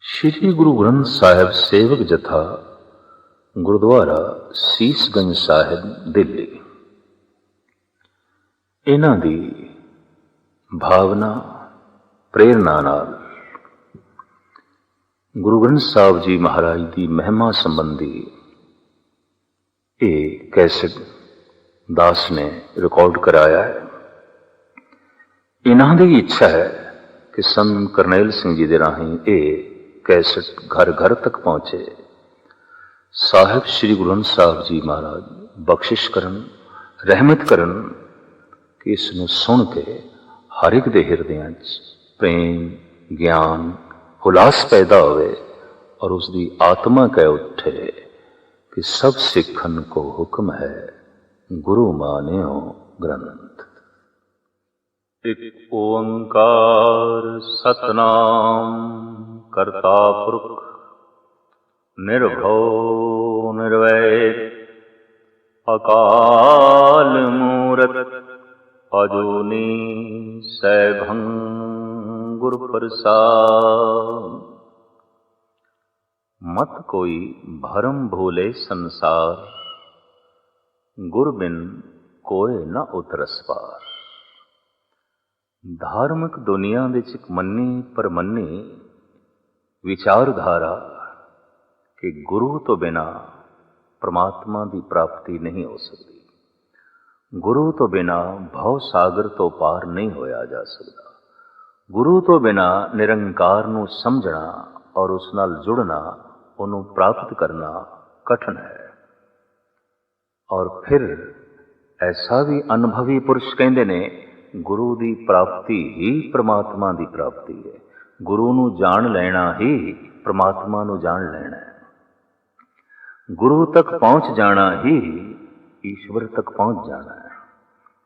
श्री गुरु ग्रंथ साहिब सेवक जथा गुरुद्वारा सीसगंज साहिब दिल्ली। इन्हां दी भावना प्रेरणा नाल गुरु ग्रंथ साहिब जी महाराज की महिमा संबंधी ये कैसेट दास ने रिकॉर्ड कराया है। इन्हां दी इच्छा है कि संत करनैल सिंह जी दे राहीं ये कैसेट घर घर तक पहुंचे। साहिब श्री गुरु ग्रंथ साहिब जी महाराज बख्शिश करन, रहमत करन कि इसनूं सुन के हर एक दे हिरदियां च प्रेम, ज्ञान, उल्लास पैदा होवे और उसकी आत्मा कह उठे कि सब सिखन को हुक्म है गुरु मान्यो ग्रंथ। एक ओंकार सतनाम करता पुरख निर्भव निर्वैर अकाल मूरत अजूनी सैभं गुरु प्रसाद। मत कोई भरम भूले संसार, गुर बिन कोय न उतरस पार। धार्मिक दुनिया दे विच मन्नी परमन्नी विचारधारा कि गुरु तो बिना परमात्मा की प्राप्ति नहीं हो सकती। गुरु तो बिना भव सागर तो पार नहीं होया जा सकता। गुरु तो बिना निरंकार नूं समझना और उस नाल जुड़ना, उन्हों प्राप्त करना कठिन है। और फिर ऐसा भी अनुभवी पुरुष कहते ने गुरु की प्राप्ति ही परमात्मा की प्राप्ति है। गुरु नूं जान लेना ही परमात्मा नूं जान लेना है। गुरु तक पहुंच जाना ही ईश्वर तक पहुंच जाना है।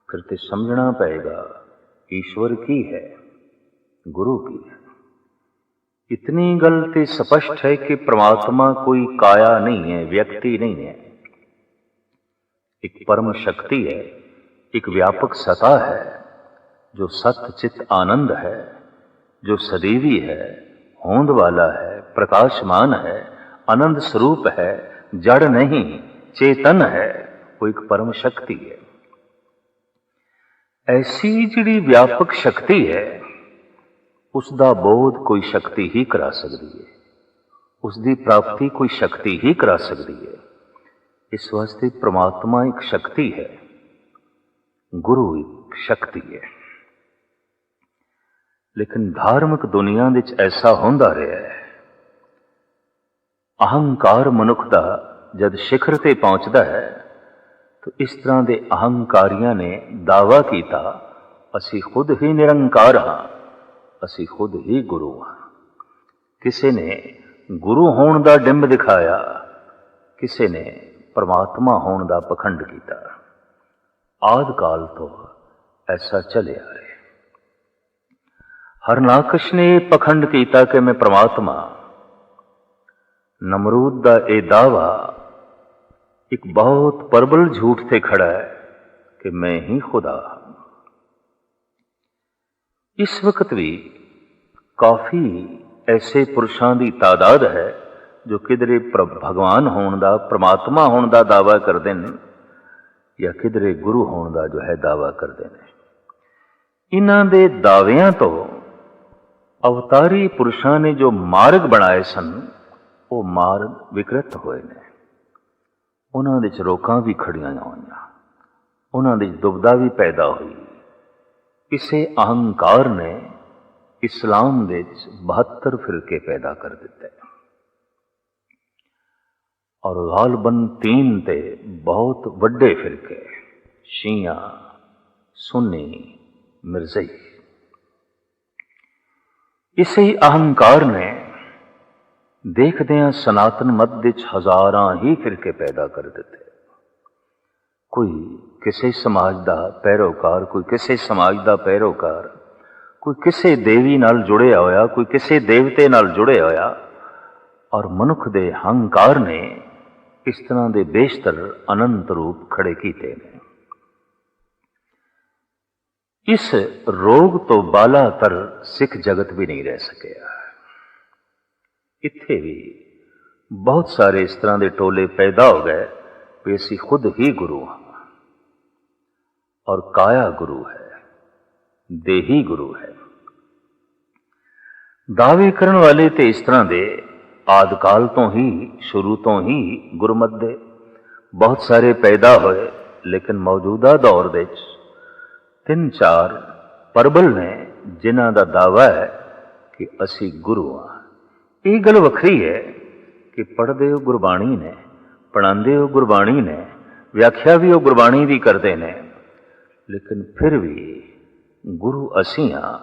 फिर तो समझना पड़ेगा ईश्वर की है, गुरु की है। इतनी गलती स्पष्ट है कि परमात्मा कोई काया नहीं है, व्यक्ति नहीं है। एक परम शक्ति है, एक व्यापक सत्ता है जो सत्य चित आनंद है, जो सदैवी है, होंद वाला है, प्रकाशमान है, आनंद स्वरूप है, जड़ नहीं चेतन है। वो एक परम शक्ति है। ऐसी जिहड़ी व्यापक शक्ति है उसका बोध कोई शक्ति ही करा सकती है, उसकी प्राप्ति कोई शक्ति ही करा सकती है। इस वास्ते परमात्मा एक शक्ति है, गुरु एक शक्ति है। लेकिन धार्मिक दुनिया विच ऐसा होंदा रहा है। अहंकार मनुख दा जब शिखर ते पहुंचता है तो इस तरह के अहंकारियों ने दावा किया, असी खुद ही निरंकार हाँ, असी खुद ही गुरु हाँ। किसी ने गुरु होने का डिंब दिखाया, किसी ने परमात्मा होने का पखंड किया। आदि काल तो ऐसा चलिया है। हरनाकश ने पखंड किया कि मैं परमात्मा। नमरूद का यह दावा एक बहुत प्रबल झूठ से खड़ा है कि मैं ही खुदा। इस वक्त भी काफी ऐसे पुरुषों की तादाद है जो किधरे भगवान होने का, परमात्मा होने का दावा करते हैं या किधरे गुरु होने का जो है दावा करते हैं। इन्हां दे दावियां तो अवतारी पुरुषों ने जो मार्ग बनाए सन वो मार्ग विकृत होए ने। उन्हां दे च रोकां भी खड़ियां होईयां, उन्हां दे च दुविधा भी पैदा हुई। इसे अहंकार ने इस्लाम दे 72 फिरके पैदा कर दिते और गालबन 3 ते बहुत वड्डे फिरके, शिया, सुन्नी, मिर्ज़ई। इसे ही अहंकार ने देखदे सनातन मत विच हजारां ही फिरके पैदा कर दिते। कोई किसी समाज का पैरोकार, कोई किसी समाज का पैरोकार, कोई किसी देवी नाल जुड़े होया, कोई किसी देवते नाल जुड़े होया। और मनुख दे अहंकार ने इस तरह के बेशतर अनंत रूप खड़े किए हैं। इस रोग तो बालातर सिख जगत भी नहीं रह सके। ਇੱਥੇ ਵੀ ਬਹੁਤ ਸਾਰੇ ਇਸ ਤਰ੍ਹਾਂ ਦੇ ਟੋਲੇ ਪੈਦਾ ਹੋ ਗਏ ਵੀ ਅਸੀਂ ਖੁਦ ਹੀ ਗੁਰੂ ਹਾਂ ਔਰ ਕਾਇਆ ਗੁਰੂ ਹੈ, ਦੇਹੀ ਗੁਰੂ ਹੈ। ਦਾਅਵੇ ਕਰਨ ਵਾਲੇ ਤੇ ਇਸ ਤਰ੍ਹਾਂ ਦੇ ਆਦਿਕਾਲ ਤੋਂ ਹੀ, ਸ਼ੁਰੂ ਤੋਂ ਹੀ ਗੁਰਮਤਿ ਦੇ ਬਹੁਤ ਸਾਰੇ ਪੈਦਾ ਹੋਏ, ਲੇਕਿਨ ਮੌਜੂਦਾ ਦੌਰ ਦੇ ਵਿੱਚ 3-4 ਪ੍ਰਬਲ ਨੇ ਜਿਨ੍ਹਾਂ ਦਾ ਦਾਅਵਾ ਹੈ ਕਿ ਅਸੀਂ ਗੁਰੂ ਹਾਂ। ਇਹ ਗੱਲ ਵੱਖਰੀ ਹੈ ਕਿ ਪੜ੍ਹਦੇ ਹੋ ਗੁਰਬਾਣੀ ਨੇ, ਪੜ੍ਹਾਉਂਦੇ ਹੋ ਗੁਰਬਾਣੀ ਨੇ, ਵਿਆਖਿਆ ਵੀ ਉਹ ਗੁਰਬਾਣੀ ਦੀ ਕਰਦੇ ਨੇ, ਲੇਕਿਨ ਫਿਰ ਵੀ ਗੁਰੂ ਅਸੀਂ ਹਾਂ,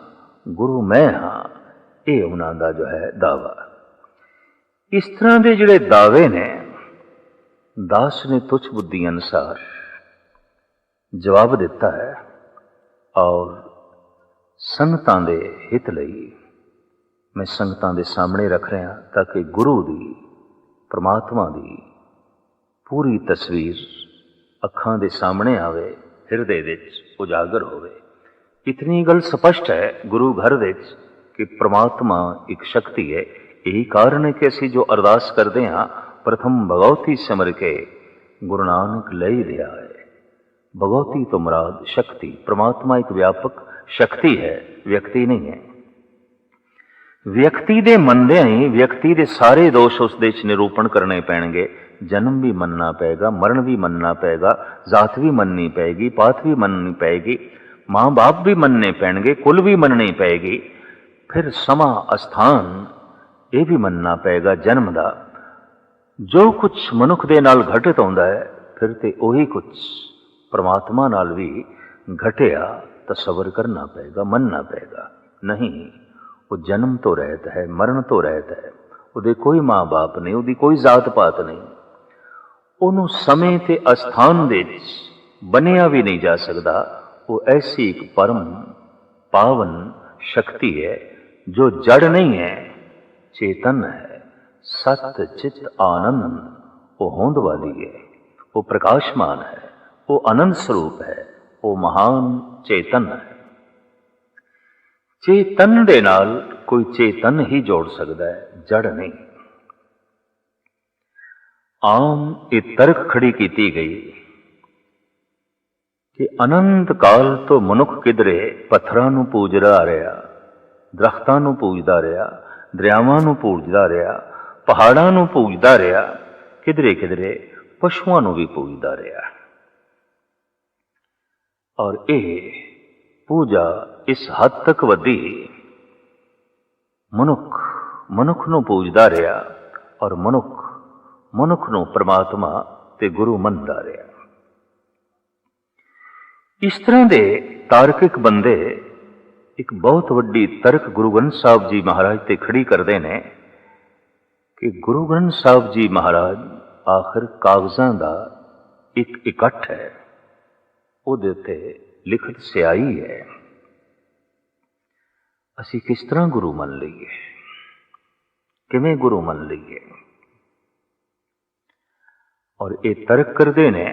ਗੁਰੂ ਮੈਂ ਹਾਂ, ਇਹ ਉਹਨਾਂ ਦਾ ਜੋ ਹੈ ਦਾਅਵਾ। ਇਸ ਤਰ੍ਹਾਂ ਦੇ ਜਿਹੜੇ ਦਾਅਵੇ ਨੇ ਦਾਸ ਨੇ ਤੁਛ ਬੁੱਧੀ ਅਨੁਸਾਰ ਜਵਾਬ ਦਿੱਤਾ ਹੈ ਔਰ ਸੰਗਤਾਂ ਦੇ ਹਿੱਤ ਲਈ ਮੈਂ ਸੰਗਤਾਂ ਦੇ ਸਾਹਮਣੇ ਰੱਖ ਰਿਹਾ ਤਾਂ ਕਿ ਗੁਰੂ ਦੀ, ਪਰਮਾਤਮਾ ਦੀ ਪੂਰੀ ਤਸਵੀਰ ਅੱਖਾਂ ਦੇ ਸਾਹਮਣੇ ਆਵੇ, ਹਿਰਦੇ ਵਿੱਚ ਉਜਾਗਰ ਹੋਵੇ। ਇਤਨੀ ਗੱਲ ਸਪਸ਼ਟ ਹੈ ਗੁਰੂ ਘਰ ਵਿੱਚ ਕਿ ਪਰਮਾਤਮਾ ਇੱਕ ਸ਼ਕਤੀ ਹੈ। यही कारण है कि असी जो अरदास करते हाँ प्रथम भगवती सिमर के गुरु नानक लई दिया है। भगवती तो मुराद शक्ति, परमात्मा एक व्यापक शक्ति है, व्यक्ति नहीं है। व्यक्ति दे मनदे ही व्यक्ति दे सारे दोष उस दे निरूपण करने पैणगे। जन्म भी मनना पेगा, मरण भी मनना पेगा, जात भी मननी पेगी, पात भी मननी पेगी, माँ बाप भी मनने पैणगे, कुल भी मननी पेगी, फिर समा अस्थान ये भी मनना पेगा जन्म का। जो कुछ मनुख दे नाल घटित होंदा है फिर ते उही कुछ परमात्मा नाल भी घटिया तस्वर करना पेगा, मनना पेगा। नहीं, वो जन्म तो रहता है, मरण तो रहता है, उहदे कोई माँ बाप नहीं, उहदी कोई जात पात नहीं, उहनूं समय ते अस्थान दे बनिया भी नहीं जा सकता। वो ऐसी एक परम पावन शक्ति है जो जड़ नहीं है, चेतन है, सत चित आनंद, वो होंद वाली है, वो प्रकाशमान है, वो आनंद स्वरूप है, वो महान चेतन है। चेतन दे नाल कोई चेतन ही जोड़ सकता है, जड़ नहीं। आम एक तर्क खड़ी की गई कि अनंत काल तो मनुख किधरे पत्थरां नूं पूजदा रहा, दरख्तां नूं पूजदा रहा, दरियावां नूं पूजदा रहा, पहाड़ां नूं पूजदा रहा, किधरे किधरे पशुआं नूं भी पूजदा रहा। और यह पूजा इस हद तक वधी मनुख नूं पूजदा रहा और मनुख नूं परमात्मा ते गुरु मनदा रहा। इस तरह दे तार्किक बंदे एक बहुत वड्डी तर्क गुरु ग्रंथ साहब जी महाराज ते खड़ी करते हैं कि गुरु ग्रंथ साहब जी महाराज आखिर कागजां दा एक इकट्ठ है, उहदे उत्ते लिखत स्याही है, असी किस तरह गुरु मन लईए, किवें गुरु मन लईए। और ये तर्क करते ने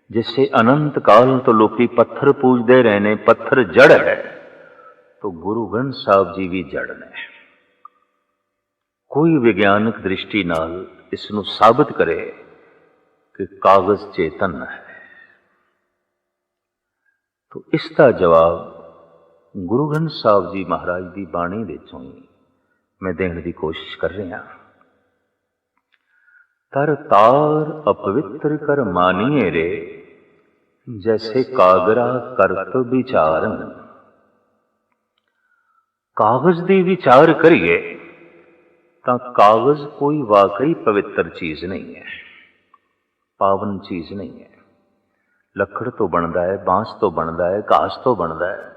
जिससे अनंत काल तो लोकी पत्थर पूजते रहे ने, पत्थर जड़ है, तो गुरु ग्रंथ साहब जी भी जड़ ने। कोई विज्ञानिक दृष्टि नाल इसनूं साबित करे कि कागज चेतन है, तो इसका जवाब गुरु ग्रंथ साहब जी महाराज की बाणी दे चों ही मैं देने की कोशिश कर रहा। तर तार अपवित्र कर मानिए रे, जैसे कागरा करत विचारन। कागज दी विचार करिए तो कागज कोई वाकई पवित्र चीज नहीं है, पावन चीज नहीं है। लकड़ तो बनता है, बांस तो बनता है, घास तो बनता है।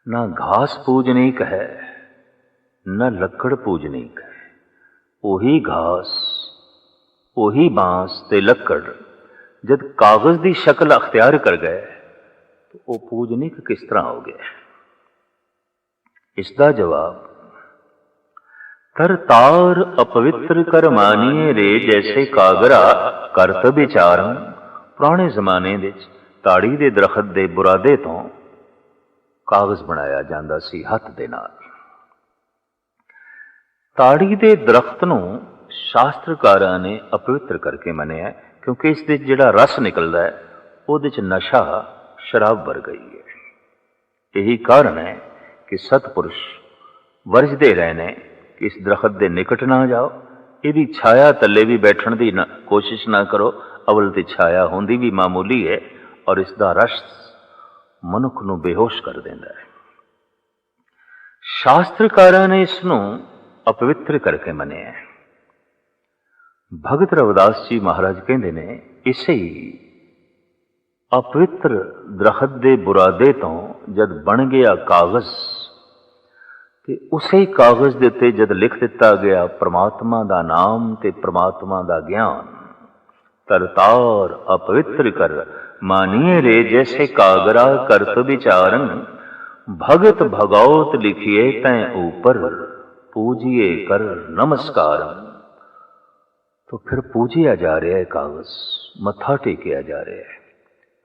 ना घास पूजनीक है, न लकड़ पूजनीक है। ओही घास, ओही बांस ते लकड़ जब कागज की शक्ल अख्तियार कर गए तो वो पूजनीक किस तरह हो गया? इसका जवाब तर तार अपवित्र कर मानिए रे, जैसे कागरा करत विचारन। पुराने जमाने विच ताड़ी दे दरखत दे बुरादे तो कागज बनाया जाता सी हथ दे नाल। ਤਾੜੀ ਦੇ ਦਰਖਤ ਨੂੰ ਸ਼ਾਸਤਰਕਾਰਾਂ ਨੇ ਅਪਵਿੱਤਰ ਕਰਕੇ ਮੰਨਿਆ, ਕਿਉਂਕਿ ਇਸ ਦੇ ਜਿਹੜਾ ਰਸ ਨਿਕਲਦਾ ਹੈ ਉਹਦੇ 'ਚ ਨਸ਼ਾ ਸ਼ਰਾਬ ਵਰਗਾ ਹੀ ਹੈ। ਇਹੀ ਕਾਰਨ ਹੈ ਕਿ ਸਤਪੁਰਸ਼ ਵਰਜਦੇ ਰਹੇ ਨੇ ਕਿ ਇਸ ਦਰਖਤ ਦੇ ਨਿਕਟ ਨਾ ਜਾਓ, ਇਹਦੀ ਛਾਇਆ ਥੱਲੇ ਵੀ ਬੈਠਣ ਦੀ ਕੋਸ਼ਿਸ਼ ਨਾ ਕਰੋ। ਅਵਲ ਤੇ ਛਾਇਆ ਹੁੰਦੀ ਵੀ ਮਾਮੂਲੀ ਹੈ ਔਰ ਇਸ ਦਾ ਰਸ ਮਨੁੱਖ ਨੂੰ ਬੇਹੋਸ਼ ਕਰ ਦਿੰਦਾ ਹੈ। ਸ਼ਾਸਤਰਕਾਰਾਂ ਨੇ ਇਸ ਨੂੰ ਅਪਵਿੱਤਰ ਕਰਕੇ ਮੰਨਿਆ। ਭਗਤ ਰਵਿਦਾਸ ਜੀ ਮਹਾਰਾਜ ਕਹਿੰਦੇ ਨੇ, ਇਸੇ ਅਪਵਿੱਤਰ ਦਰਖਤ ਦੇ ਬੁਰਾਦੇ ਤੋਂ ਜਦ ਬਣ ਗਿਆ ਕਾਗਜ਼, ਤੇ ਉਸੇ ਕਾਗਜ਼ ਦੇ ਉੱਤੇ ਜਦ ਲਿਖ ਦਿੱਤਾ ਗਿਆ ਪ੍ਰਮਾਤਮਾ ਦਾ ਨਾਮ ਤੇ ਪ੍ਰਮਾਤਮਾ ਦਾ ਗਿਆਨ, ਤਰਤਾਰ ਅਪਵਿੱਤਰ ਕਰ ਮਾਨੀਏ ਰੇ ਜੈਸੇ ਕਾਗਰਾ ਕਰਤ ਵਿਚਾਰਨ, ਭਗਤ ਭਗੌਤ ਲਿਖਿਏ ਤੈਂ ऊपर पूजिए कर नमस्कार। तो फिर पूजिया जा रहा है कागज, मत्था टेकिया जा रहा है,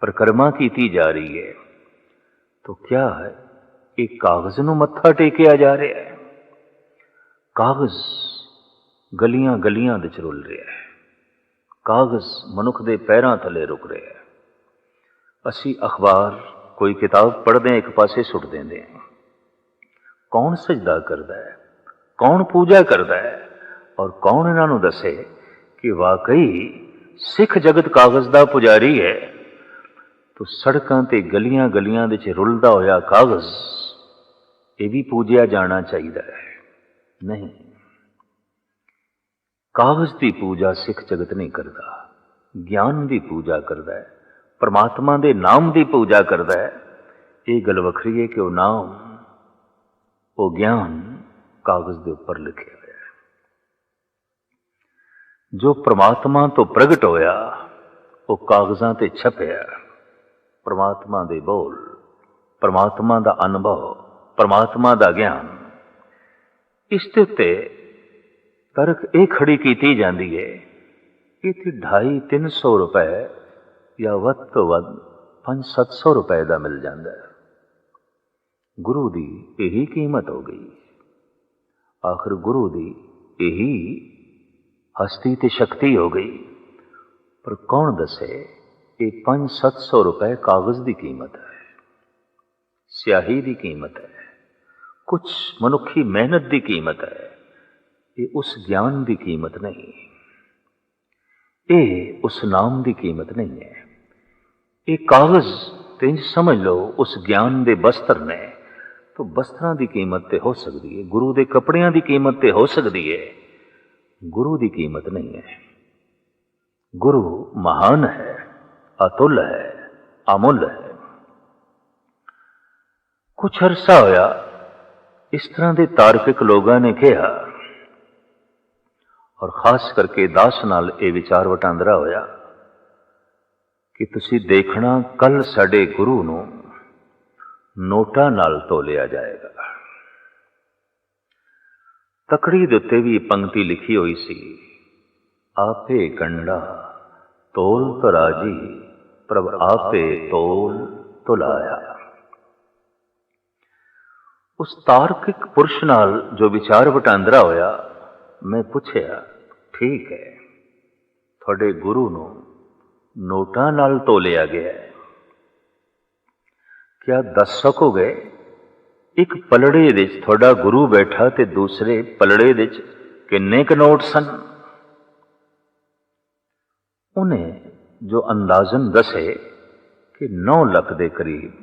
परिक्रमा की जा रही है। तो क्या है, एक कागज नूं मत्था टेकिया जा रहा है। कागज गलियां गलियां विच रुल रहा है, कागज मनुख दे पैरां थले रुक रहा है। असी अखबार कोई किताब पढ़ते एक पासे सुट देंदे हैं। कौन सजदा करता है, कौन पूजा करता है और कौन इन्हों दसे कि वाकई सिख जगत कागज का पुजारी है। तो सड़कों ते गलियां गलियां विच रुलदा होया कागज, ये भी पूजिया जाना चाहिए है? नहीं, कागज की पूजा सिख जगत नहीं करता, ज्ञान की पूजा करता है, परमात्मा के नाम की पूजा करता है। ये गल वखरी है कि वह नाम, वो ज्ञान कागज के उपर लिखे हुआ है। जो परमात्मा तो प्रगट होया वो कागजां ते छपया। परमात्मा दे बोल, परमात्मा दा अनुभव, परमात्मा दा ज्ञान, इसके उत्ते तरक ये खड़ी की जाती है कि 250-300 रुपए या वध तो वध 500-700 रुपए का मिल जाता है। गुरु की यही कीमत हो गई। आखिर गुरु की यही हस्ती ते शक्ति हो गई। पर कौन दसे ये 500-700 रुपए कागज की कीमत है, स्याही की कीमत है, कुछ मनुखी मेहनत की कीमत है। ये उस ज्ञान की कीमत नहीं, ये उस नाम की कीमत नहीं है। ये कागज ते समझ लो उस ज्ञान के बस्तर ने, तो बस्त्रां की कीमत तो हो सकती है, गुरु के कपड़ियां की कीमत तो हो सकती है, गुरु की कीमत नहीं है। गुरु महान है, अतुल है, अमूल्य है। कुछ अरसा होया इस तरह के तार्किक लोगों ने कहा, और खास करके दास नाल ये विचार वटांदरा होया कि तुसी देखना कल साडे गुरु नूं नोटा नाल तोलिया जाएगा। तकड़ी दे उत्ते भी पंक्ति लिखी हुई सी, आपे गंडा तोल तराजी प्रभ आपे तोल तुलाया। उस तार्किक पुरुष नाल जो विचार वटांदरा होया, मैं पूछया, ठीक है, थोड़े गुरु नूं नोटा नाल तोलिया गया है, क्या दस सकोगे एक पलड़े विच थोड़ा गुरु बैठा ते दूसरे पलड़े विच किन्ने क नोट सन? उन्हें जो अंदाजन दसे कि 9 लाख के करीब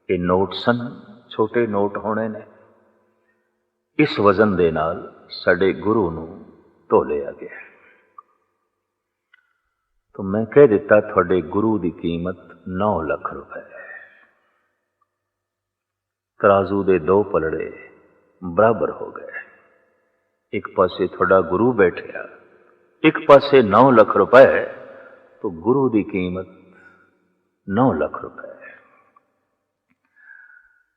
ये नोट सन, छोटे नोट होने ने। इस वजन दे नाल साडे गुरु नूं तोलिया गया। तो मैं कह दिता, थोड़े गुरु की कीमत 9 लाख रुपए है। तराजू दे 2 पलड़े बराबर हो गए। एक पासे थोड़ा गुरु बैठा, एक पासे 9 लाख रुपए है, तो गुरु की कीमत 9 लाख रुपए है।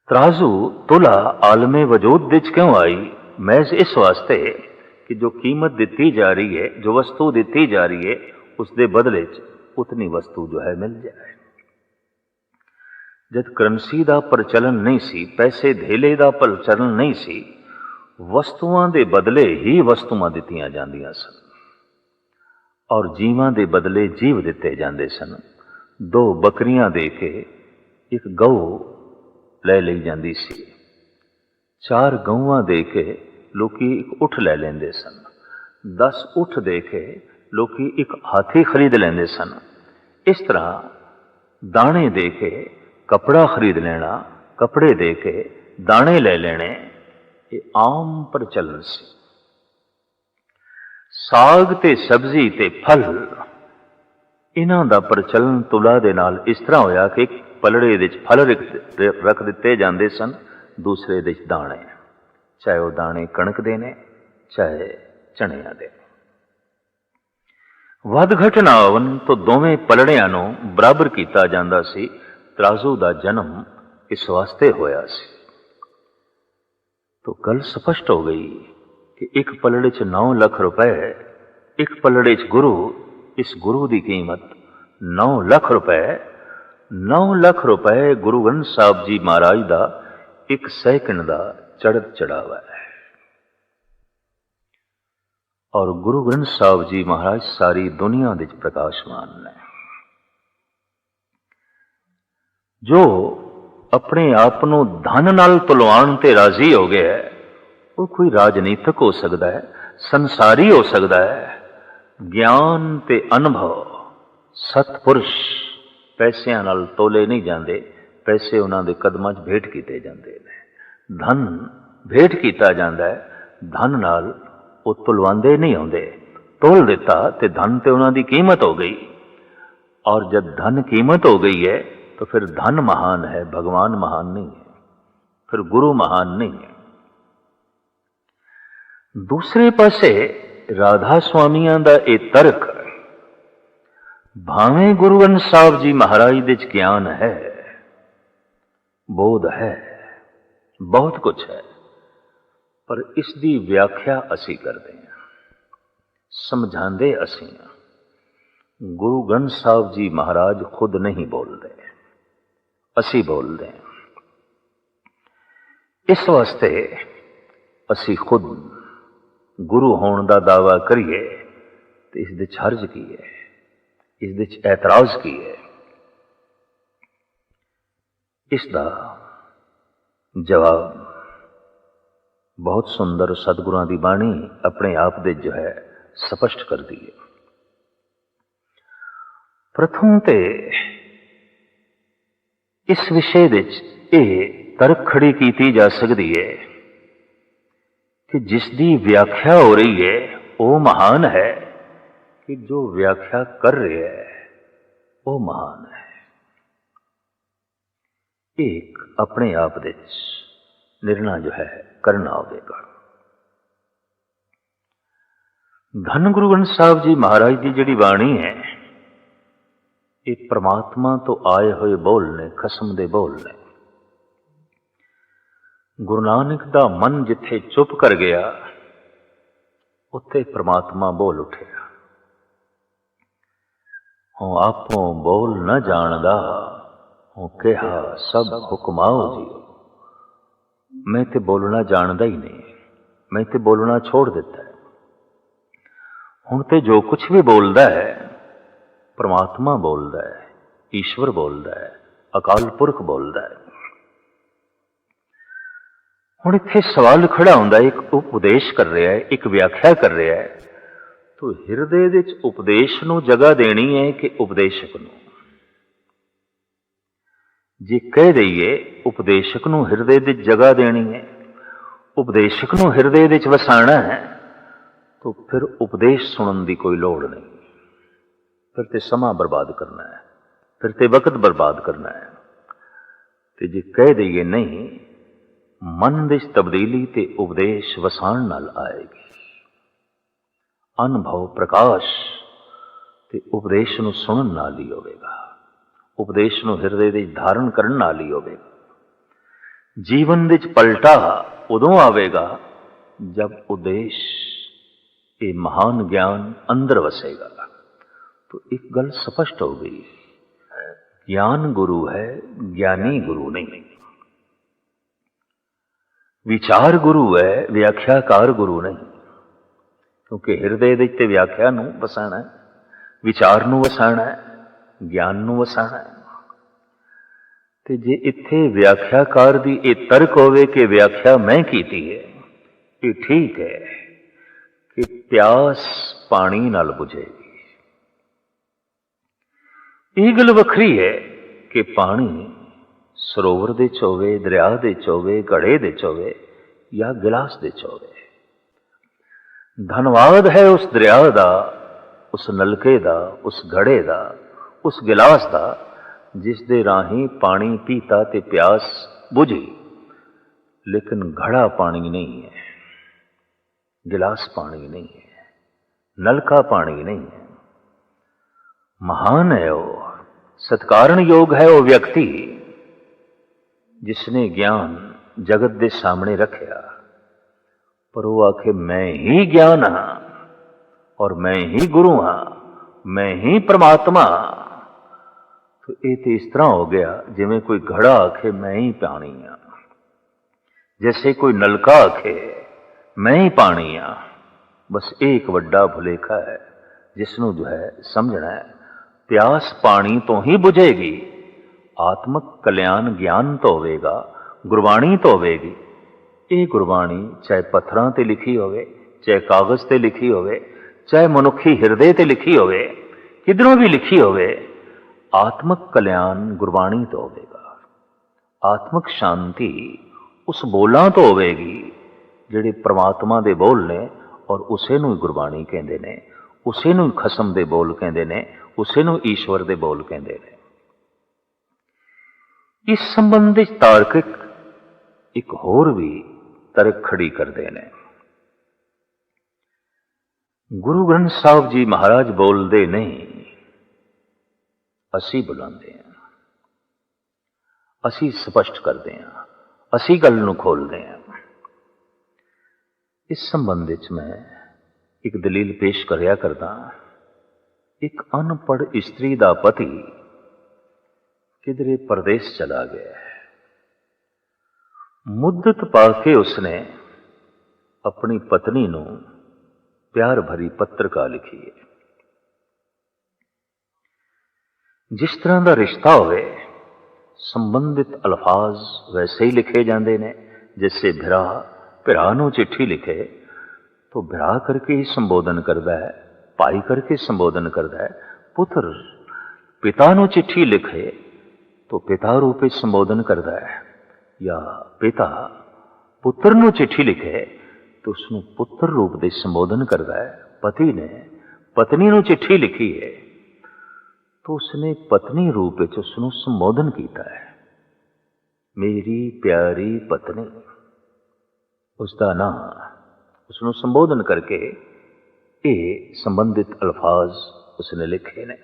तराजू तुला आलमे वजूद विच क्यों आई? महज इस वास्ते कि जो कीमत दी जा रही है, जो वस्तु दी जा रही है, उसके बदले उतनी वस्तु जो है मिल जाए। जब करंसी का प्रचलन नहीं सी, पैसे धेले का प्रचलन नहीं सी, ਵਸਤੂਆਂ ਦੇ ਬਦਲੇ ਹੀ ਵਸਤੂਆਂ ਦਿੱਤੀਆਂ ਜਾਂਦੀਆਂ ਸਨ ਔਰ ਜੀਵਾਂ ਦੇ ਬਦਲੇ ਜੀਵ ਦਿੱਤੇ ਜਾਂਦੇ ਸਨ। 2 ਬੱਕਰੀਆਂ ਦੇ ਕੇ ਇੱਕ ਗਊ ਲੈ ਲਈ ਜਾਂਦੀ ਸੀ। 4 ਗਊਆਂ ਦੇ ਕੇ ਲੋਕੀ ਇੱਕ ਊਠ ਲੈ ਲੈਂਦੇ ਸਨ। 10 ਊਠ ਦੇ ਕੇ ਲੋਕੀ ਇੱਕ ਹਾਥੀ ਖਰੀਦ ਲੈਂਦੇ ਸਨ। ਇਸ ਤਰ੍ਹਾਂ ਦਾਣੇ ਦੇ ਕੇ ਕੱਪੜਾ ਖਰੀਦ ਲੈਣਾ, ਕੱਪੜੇ ਦੇ ਕੇ ਦਾਣੇ ਲੈ ਲੈਣੇ, ਇਹ ਆਮ ਪ੍ਰਚਲਨ ਸੀ। ਸਾਗ ਤੇ ਸਬਜ਼ੀ ਤੇ ਫਲ, ਇਹਨਾਂ ਦਾ ਪ੍ਰਚਲਨ ਤੁਲਾ ਦੇ ਨਾਲ ਇਸ ਤਰ੍ਹਾਂ ਹੋਇਆ ਕਿ ਇੱਕ ਪਲੜੇ ਵਿੱਚ ਫਲ ਰੱਖ ਦਿੱਤੇ ਜਾਂਦੇ ਸਨ, ਦੂਸਰੇ ਵਿੱਚ ਦਾਣੇ, ਚਾਹੇ ਉਹ ਦਾਣੇ ਕਣਕ ਦੇ ਨੇ ਚਾਹੇ ਚਣਿਆਂ ਦੇ। ਵੱਧ ਘਟ ਨਾ ਹੋਵਨ ਤਾਂ ਦੋਵੇਂ ਪਲੜਿਆਂ ਨੂੰ ਬਰਾਬਰ ਕੀਤਾ ਜਾਂਦਾ ਸੀ। ਤਰਾਜ਼ੂ ਦਾ ਜਨਮ ਇਸ ਵਾਸਤੇ ਹੋਇਆ ਸੀ। तो गल स्पष्ट हो गई कि एक पलड़े च 9 लाख रुपए, एक पलड़े च गुरु, इस गुरु की कीमत 9 लाख रुपए। 9 लाख रुपए गुरु ग्रंथ साहब जी महाराज का 1 सैकंड का चढ़त चढ़ावा है। और गुरु ग्रंथ साहब जी महाराज सारी दुनिया विच प्रकाशमान ने। जो अपने आप को धन नाल तुलवाण ते राजी हो गया है, वो कोई राजनीतिक हो सकता है, संसारी हो सकता है। ज्ञान ते अनुभव सतपुरुष पैसों नाल तोले नहीं जाते, पैसे उन्होंने कदमां च भेंट किए जाते हैं। धन भेंट किया जाता है, धन नाल वो तुलवांदे नहीं आते। तोल दिता तो धन ते उन्होंने कीमत हो गई। और जब धन कीमत हो गई है तो फिर धन महान है, भगवान महान नहीं है, फिर गुरु महान नहीं है। दूसरे पासे राधा स्वामियां दा ये तर्क, भावें गुरु ग्रंथ साहब जी महाराज दे ज्ञान है, बोध है, बहुत कुछ है, पर इसकी व्याख्या असी करते हैं, समझाते असी हैं। गुरु ग्रंथ साहब जी महाराज खुद नहीं बोलते, असी बोलते हैं। इस वास्ते असी खुद गुरु होने का दावा करिए तो इस हर्ज की है, इस एतराज की है। इसका जवाब बहुत सुंदर सतगुरां की बाणी अपने आप दे जो है स्पष्ट कर दी है। प्रथम ते इस विषय विच यह तर्क खड़ी की जा सकती है कि जिसकी व्याख्या हो रही है वो महान है कि जो व्याख्या कर रहे है वो महान है। एक अपने आप विच निर्णय जो है करना होगा। धन गुरु ग्रंथ साहब जी महाराज की जिहड़ी बाणी है, ये परमात्मा तो आए हुए बोल ने, खसम दे बोल ने। गुरु नानक दा मन जिथे चुप कर गया उत्थे परमात्मा बोल उठे। हूँ आपों बोल न जानदा, हूँ कहा सब हुक्माओ जी। मैं तो बोलना जानदा ही नहीं, मैं तो बोलना छोड़ दिता है। हूँ तो जो कुछ भी बोलता है परमात्मा बोलता है, ईश्वर बोलता है, अकाल पुरख बोलता है। हुण इत्थे सवाल खड़ा होंदा, एक उपदेश कर रहा है, एक व्याख्या कर रहा है, तो हिरदे विच उपदेश नूं जगह देनी है कि उपदेशक नूं? जे कह दईए उपदेशक नूं हिरदे विच जगह देनी है, उपदेशक नूं हिरदे विच वसाना है, तो फिर उपदेश सुनने की कोई लोड़ नहीं। फिर तो समा बर्बाद करना है, फिर तो वक्त बर्बाद करना है। तो जे कह दईए नहीं, मन विच तब्दीली ते उपदेश वसाण नाल आएगी। अनुभव प्रकाश ते उपदेश नूं सुनन नाल ही होवेगा, उपदेश नूं हिरदे विच धारण करन नाल ही होवेगा। जीवन विच पलटा उदों आवेगा जब उपदेश, ये महान ज्ञान अंदर वसेगा। तो एक गल स्पष्ट हो गई, ज्ञान गुरु है, ज्ञानी गुरु नहीं। विचार गुरु है, व्याख्याकार गुरु नहीं। क्योंकि हिरदे दे ते व्याख्या नूं वसाना है, विचार नूं वसाना है, ज्ञान नूं वसाना है। ते जे इत्थे व्याख्याकार दी ये तर्क होवे कि व्याख्या मैं कीती है, ये ठीक है कि प्यास पानी नाल बुझेगी। ਇਹ ਗੱਲ ਵੱਖਰੀ ਹੈ कि पानी सरोवर दे च होवे, दरिया दे च होवे, घड़े दे च होवे या गिलास दे च होवे। धन्यवाद है उस दरिया दा, उस नलके दा, उस घड़े दा, उस गिलास दा जिस दे राही पानी पीता ते प्यास बुझी। लेकिन घड़ा पानी नहीं है, गिलास पानी नहीं है, नलका पानी नहीं है। महान है वो, सत्कारण योग है वो व्यक्ति जिसने ज्ञान जगत के सामने रखा। पर वो आखे मैं ही ज्ञान हाँ और मैं ही गुरु हाँ, मैं ही परमात्मा। तो ये तो इस तरह हो गया जिवें कोई घड़ा आखे मैं ही पानी हाँ, जैसे कोई नलका आखे मैं ही पानी हाँ। बस एक वड्डा भुलेखा है जिसनों जो है समझना है। प्यास पानी तो ही बुझेगी, आत्मक कल्याण ज्ञान तो होवेगा, गुरबाणी तो होवेगी। ये गुरबाणी चाहे पत्थरां ते लिखी होवे, चाहे कागज ते लिखी होवे, चाहे मनुखी हिरदे ते लिखी होवे, किधरों भी लिखी होवे, आत्मक कल्याण गुरबाणी तो होवेगा। आत्मक शांति उस बोलां तो होवेगी जिहड़े परमात्मा दे बोल ने, और उसे नूं गुरबाणी कहंदे ने, उसे नूं खसम दे बोल कहंदे ने, उसे नूं ईश्वर दे बोल कहंदे ने। इस संबंधी तार्किक एक होर भी तर्क खड़ी करते हैं। गुरु ग्रंथ साहब जी महाराज बोलते नहीं, असी बुलाते हैं, असी स्पष्ट करते हैं, असी गल नूं खोलते हैं। इस संबंध में मैं एक दलील पेश करया करदा। एक अनपढ़ स्त्री दा पति किधरे परदेश चला गया है। मुद्दत पाके उसने अपनी पत्नी नूं प्यार भरी पत्रिका लिखी है। जिस तरह का रिश्ता होवे संबंधित अल्फाज वैसे ही लिखे जाते हैं। जैसे भिरा भिरा नूं चिट्ठी लिखे तो भिरा करके ही संबोधन करता है, भाई करके संबोधन करता है। पुत्र पिता नूं चिट्ठी लिखे तो पिता रूपे संबोधन करता है, या पिता पुत्र नूं चिट्ठी लिखे तो उसनूं पुत्र रूप दे संबोधन करता है। पति ने पत्नी नूं चिट्ठी लिखी है तो उसने पत्नी रूप विच उसनूं संबोधन किया है, मेरी प्यारी पत्नी। उसका नाम उसनूं संबोधन करके ये संबंधित अल्फाज उसने लिखे ने।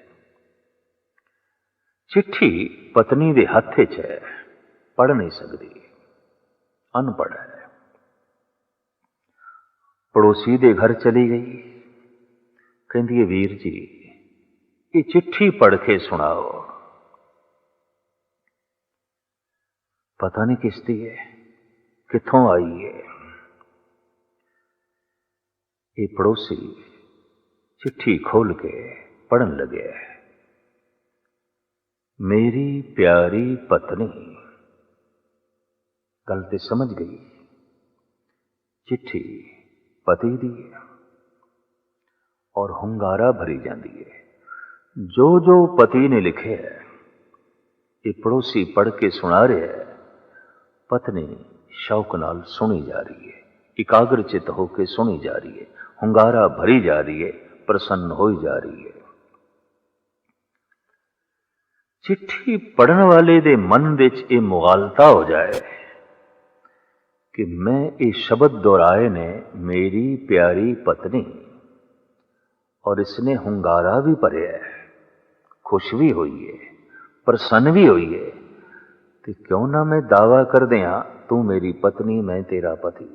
चिट्ठी पत्नी दे हथ च है, पढ़ नहीं सकती, अनपढ़ है। पड़ोसी दे घर चली गई, कहती है वीर जी ये चिट्ठी पढ़ के सुनाओ। पता नहीं किसती है, कित्थों आई है। ये पड़ोसी चिट्ठी खोल के पढ़न लगे, मेरी प्यारी पत्नी। गल ते समझ गई, चिट्ठी पति दी है और हुंगारा भरी जाती है। जो जो पति ने लिखे है ये पड़ोसी पढ़ के सुना रहे है। पत्नी शौक नाल सुनी जा रही है, एकाग्रचित होकर सुनी जा रही है, हुंगारा भरी जा रही है, प्रसन्न हो जा रही है। चिट्ठी पढ़ने वाले दे मन विच ये मुगालता हो जाए कि मैं ये शब्द दोहराए ने, मेरी प्यारी पत्नी, और इसने हुंगारा भी भरिया है, खुश भी हुई है, प्रसन्न भी हुई है। तो क्यों ना मैं दावा कर दिया तू मेरी पत्नी मैं तेरा पति।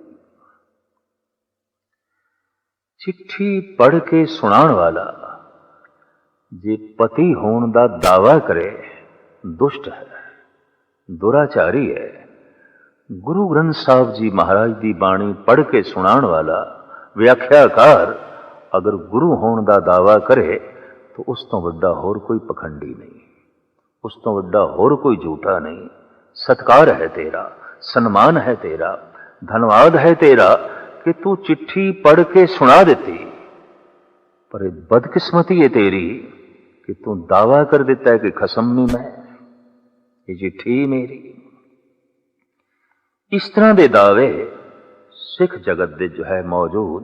चिट्ठी पढ़ के सुनाने वाला जे पति होने का दावा करे दुष्ट है, दुराचारी है, गुरु ग्रंथ साहब जी महाराज की बाणी पढ़ के सुनाने वाला व्याख्याकार अगर गुरु होने का दावा करे तो उस तो वड्डा होर कोई पखंडी नहीं, उस तो वड्डा होर कोई झूठा नहीं। सत्कार है तेरा, सम्मान है तेरा, धन्यवाद है तेरा कि तू चिट्ठी पढ़ के सुना देती। पर बदकिस्मती है तेरी कि तू दावा कर देता है कि खसम नहीं मैं, ये चिट्ठी मेरी। इस तरह के दावे सिख जगत दे जो है मौजूद।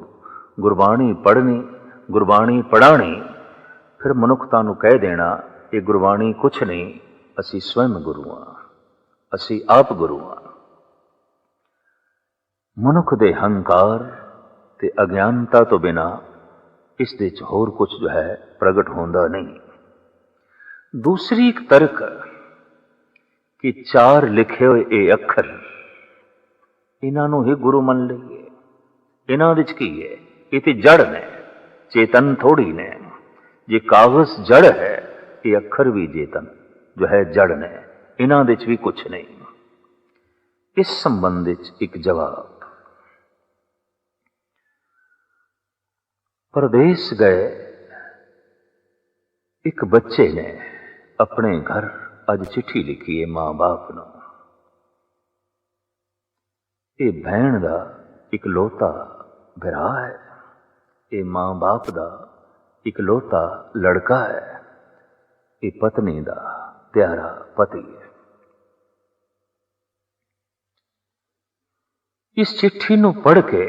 गुरबाणी पढ़नी, गुरबाणी पढ़ानी, फिर मनुखता नूं कह देना ये गुरबाणी कुछ नहीं, असी स्वयं गुरु हाँ, असी आप गुरु हाँ। मनुख दे हंकार ते अज्ञानता तो बिना इस दे च होर कुछ जो है प्रगट होंदा नहीं। दूसरी एक तर्क कि चार लिखे हुए ये अखर इन्हां नूं ही गुरु मन लईए। इन्हां विच की है? ये ते जड़ ने, चेतन थोड़ी ने। जे कागज जड़ है, ये अखर भी चेतन जो है जड़ ने, इन्हां विच भी कुछ नहीं। इस संबंध विच एक जवाब। परदेश गए एक बच्चे ने अपने घर अज चिट्ठी लिखी है मां बाप नूं। ये भैन दा इकलौता भरा है, ये मां बाप दा इकलौता लड़का है, ये पत्नी दा प्यारा पति है। इस चिट्ठी नूं पढ़ के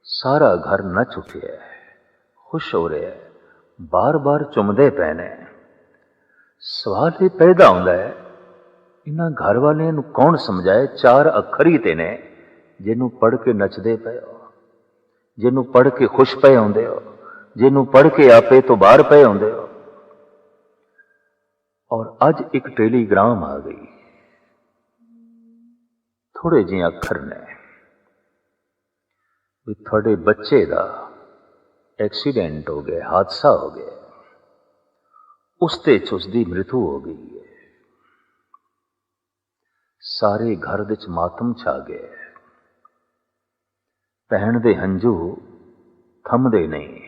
सारा घर नच उठिया है, खुश हो रहा है, बार बार चुमदे पे ने। सवाल ये पैदा होंदा है, इन्हां घर वाले नूं कौन समझाए? चार अखर ही ते ने जिन्हों पढ़ के नचदे पे हो, जिन्हों पढ़ के खुश पे होंदे हो, जिन्हों पढ़ के आपे तो बाहर पे होंदे हो। और अज एक टेलीग्राम आ गई, थोड़े जी अखर ने भी थोड़े बच्चे का एक्सीडेंट हो गया, हादसा हो गया, उसते उसकी मृत्यु हो गई है। सारे घर विच मातम छा गया। भैन दे हंझू थमदे नहीं,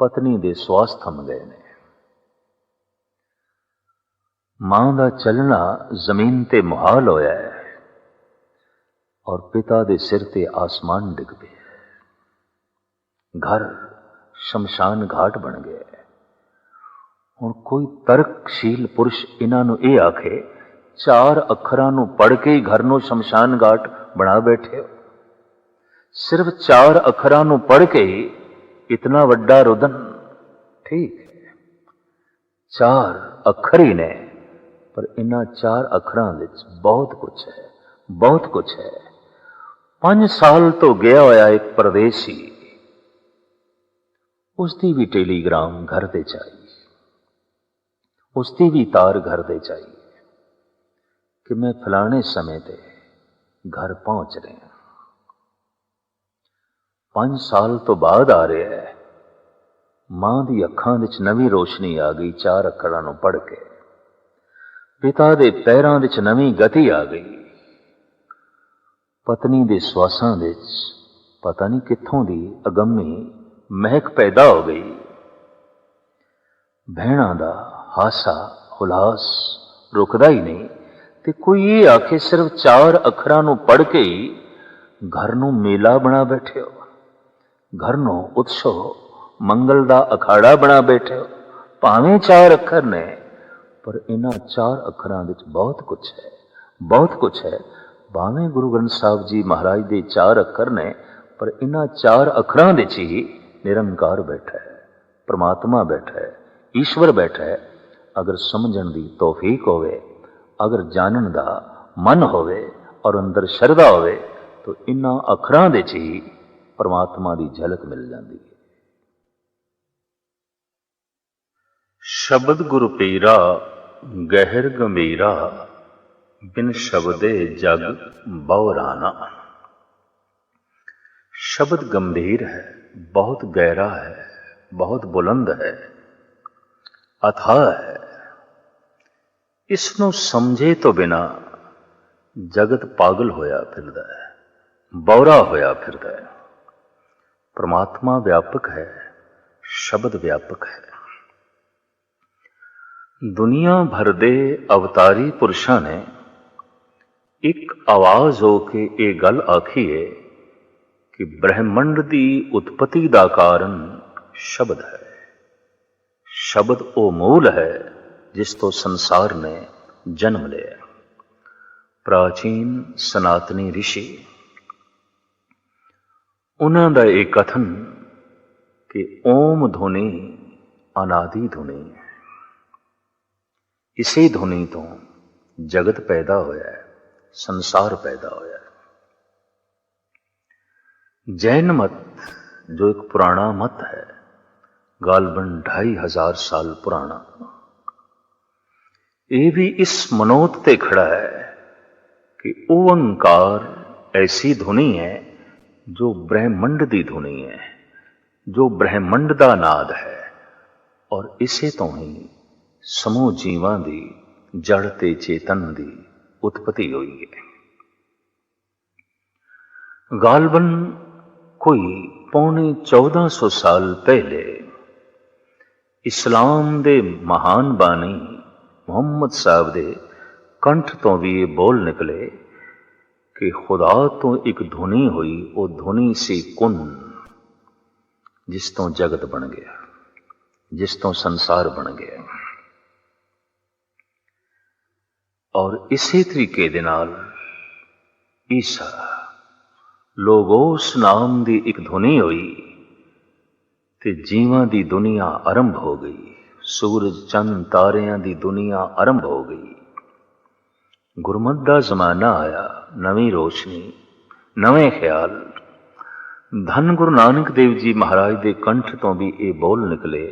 पत्नी दे श्वास थम गए ने। मां दा चलना जमीन ते मुहाल होया है और पिता दे सिर ते आसमान डिग पिया। घर शमशान घाट बन गया है। हुण कोई तर्कशील पुरुष इन्हां नूं इह आखे चार अखरां नूं पढ़ के ही घर नूं शमशान घाट बना बैठे हो। सिर्फ चार अखरां नूं पढ़ के ही इतना वड्डा रुदन, ठीक है, चार अखर ही ने, पर इन्हां चार अखरां विच बहुत कुछ है, बहुत कुछ है। 5 साल तो गया होया एक परदेसी, उसकी भी टेलीग्राम घर दे चाहिए, उसकी भी तार घर दे चाहिए कि मैं फलाने समय ते घर पहुंच रहे हैं। 5 साल तो बाद आ रहा है। मां दी अखां विच नवी रोशनी आ गई चार अखरां नूं पढ़ के। पिता दे पैरां विच नवी गति आ गई। पत्नी दे श्वासां विच पता नहीं कित्थों दी अगम्मी महक पैदा हो गई। भैणां दा हासा हुलास रुकदा ही नहीं। ते कोई ये आखे सिर्फ चार अखरां नूं पढ़ के ही घर नूं मेला बना बैठे हो, घर नूं उत्सव मंगल दा अखाड़ा बना बैठे हो। भावें चार अखर ने, पर इन्हां चार अखरां विच बहुत कुछ है, बहुत कुछ है। भावें गुरु ग्रंथ साहब जी महाराज दे चार अखर ने, पर इन्हां चार अखरां विच ही निरंकार बैठा है, परमात्मा बैठा है, ईश्वर बैठा है। अगर समझण दी तौफीक होवे, अगर जानन दा मन होवे और अंदर श्रद्धा होवे, तो इन्हां अखरां दे च ही परमात्मा दी झलक मिल जाती है। शब्द गुरु पीरा गहर गंभीरा, बिन शब्दे जग बौराना। शब्द गंभीर है, बहुत गहरा है, बहुत बुलंद है, अथाह है। इसनों समझे तो बिना जगत पागल होया फिरदा है, बौरा होया फिरदा है। परमात्मा व्यापक है, शब्द व्यापक है। दुनिया भर दे अवतारी पुरुषां ने एक आवाज होके ये गल आखी है कि ब्रह्मंड की उत्पत्ति का कारण शब्द है। शब्द वो मूल है जिस तो संसार ने जन्म लिया। प्राचीन सनातनी ऋषि उन्हां दा एक कथन कि ओम धुनी अनादि धुनी है। इसी धुनी तो जगत पैदा होया है, संसार पैदा होया है। जैन मत जो एक पुराना मत है, गालबन 2500 साल पुराना, ये भी इस मनोत ते खड़ा है कि ओंकार ऐसी धुनी है जो ब्रह्मंड की धुनी है, जो ब्रह्मंड का नाद है। और इसे तो ही समूह जीवां दी जड़ ते चेतन दी उत्पत्ति हुई है। गालबन कोई 1450 साल पहले इस्लाम दे महान बानी मुहम्मद साहब दे कंठ तो भी ये बोल निकले कि खुदा तो एक धुनी हुई, वो धुनी सी कुन, जिस तो जगत बन गया, जिस तो संसार बन गया। और इसी तरीके दे नाल ईसा लोगोस नाम दी एक धुनी हुई ते जीवां दी दुनिया आरंभ हो गई। सूरज चंद तारियां दी दुनिया आरंभ हो गई। गुरमत दा जमाना आया, नवी रोशनी, नवे ख्याल। धन गुरु नानक देव जी महाराज दे कंठ तो भी ये बोल निकले,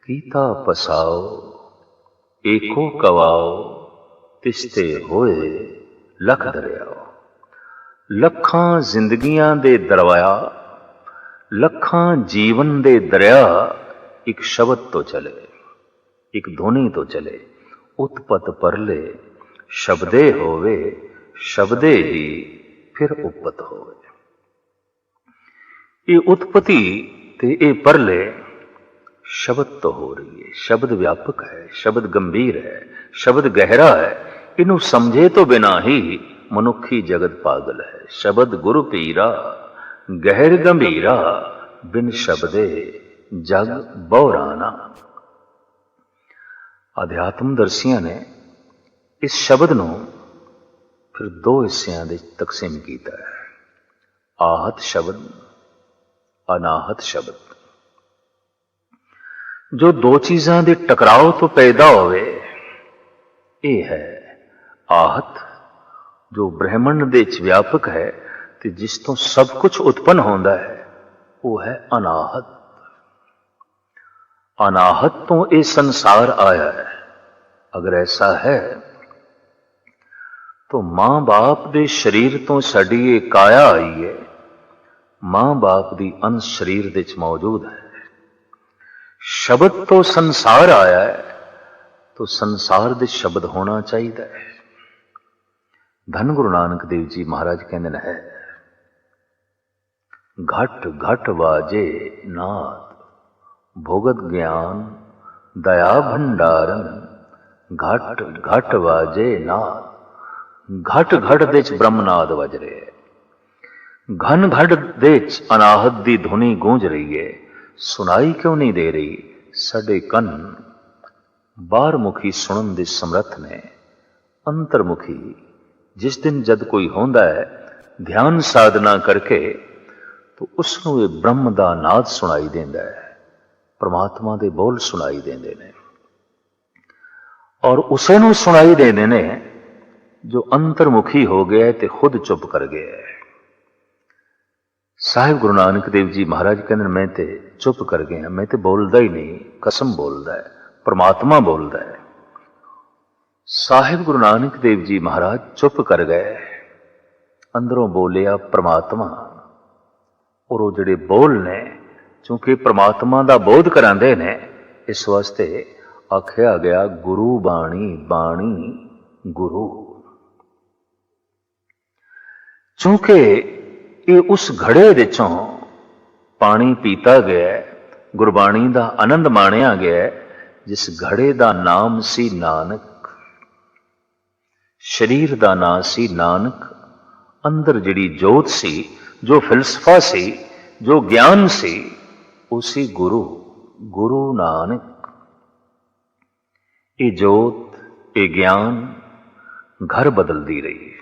कीता पसाओ एको कवाओ तिस्ते होए लख दरियाओ। लखां जिंदगियां दे दरवाया, लखां जीवन दे दरिया एक शब्द तो चले, एक ध्वनि तो चले। उत्पत परले शब्दे होवे, शब्दे ही फिर उपत होवे। ये उत्पत्ति ते ये परले शब्द तो हो रही है। शब्द व्यापक है, शब्द गंभीर है, शब्द गहरा है। इनू समझे तो बिना ही मनुखी जगत पागल है। शब्द गुरु पीरा गहर गंभीरा, बिन शब्दे जग बौराना। अध्यात्म दर्शियां ने इस शब्द नू फिर दो हिस्सियां दे तकसीम कीता है, आहत शब्द, अनाहत शब्द। जो दो चीजां दे टकराव तो पैदा होवे, ये है आहत, जो ब्रह्मंड दे च व्यापक है ते जिस तो सब कुछ उत्पन्न होंदा है, वो है अनाहत। अनाहत तो ये संसार आया है। अगर ऐसा है तो मां बाप दे शरीर तो साडी ये काया आई है, मां बाप दी अंश शरीर दे च मौजूद है। शब्द तो संसार आया है, तो संसार दे शब्द होना चाहिए है। धन गुरु नानक देव जी महाराज कहते हैं, घट घट वाजे नाद, भोगत ज्ञान दया भंडारन। घट घट वाजे नाद, घट घट दे च ब्रह्मनाद वज रहे है। घन घट दे च अनाहत दी धुनी गूंज रही है। सुनाई क्यों नहीं दे रही? साडे कन बाहरमुखी सुनन दे समर्थ ने, अंतरमुखी जिस दिन जद कोई होंदा है ध्यान साधना करके, तो उसनों ये ब्रह्म दा नाद सुनाई देंदा है, परमात्मा दे बोल सुनाई देंदे ने। और उसे नूं सुनाई देंदे ने जो अंतर्मुखी हो गया है ते खुद चुप कर गया है। साहिब गुरु नानक देव जी महाराज कहते, मैं ते चुप कर गया, मैं ते बोलदा ही नहीं, कसम बोलदा है, परमात्मा बोलदा है। साहिब गुरु नानक देव जी महाराज चुप कर गए, अंदरों बोलिया परमात्मा। और वो जिहड़े बोल ने, चूंकि परमात्मा दा बोध करांदे ने, इस वास्ते आख्या गया गुरु बाणी, बाणी गुरु। चूंकि ये उस घड़े विचों पानी पीता गया, गुरबाणी का आनंद माणिया गया, जिस घड़े का नाम सी नानक, शरीर का नाम सी नानक, अंदर जिहड़ी जोत सी, जो फिलसफा सी, जो ज्ञान सी, उसी गुरु, गुरु नानक। ये जोत, ये ज्ञान घर बदलती रही।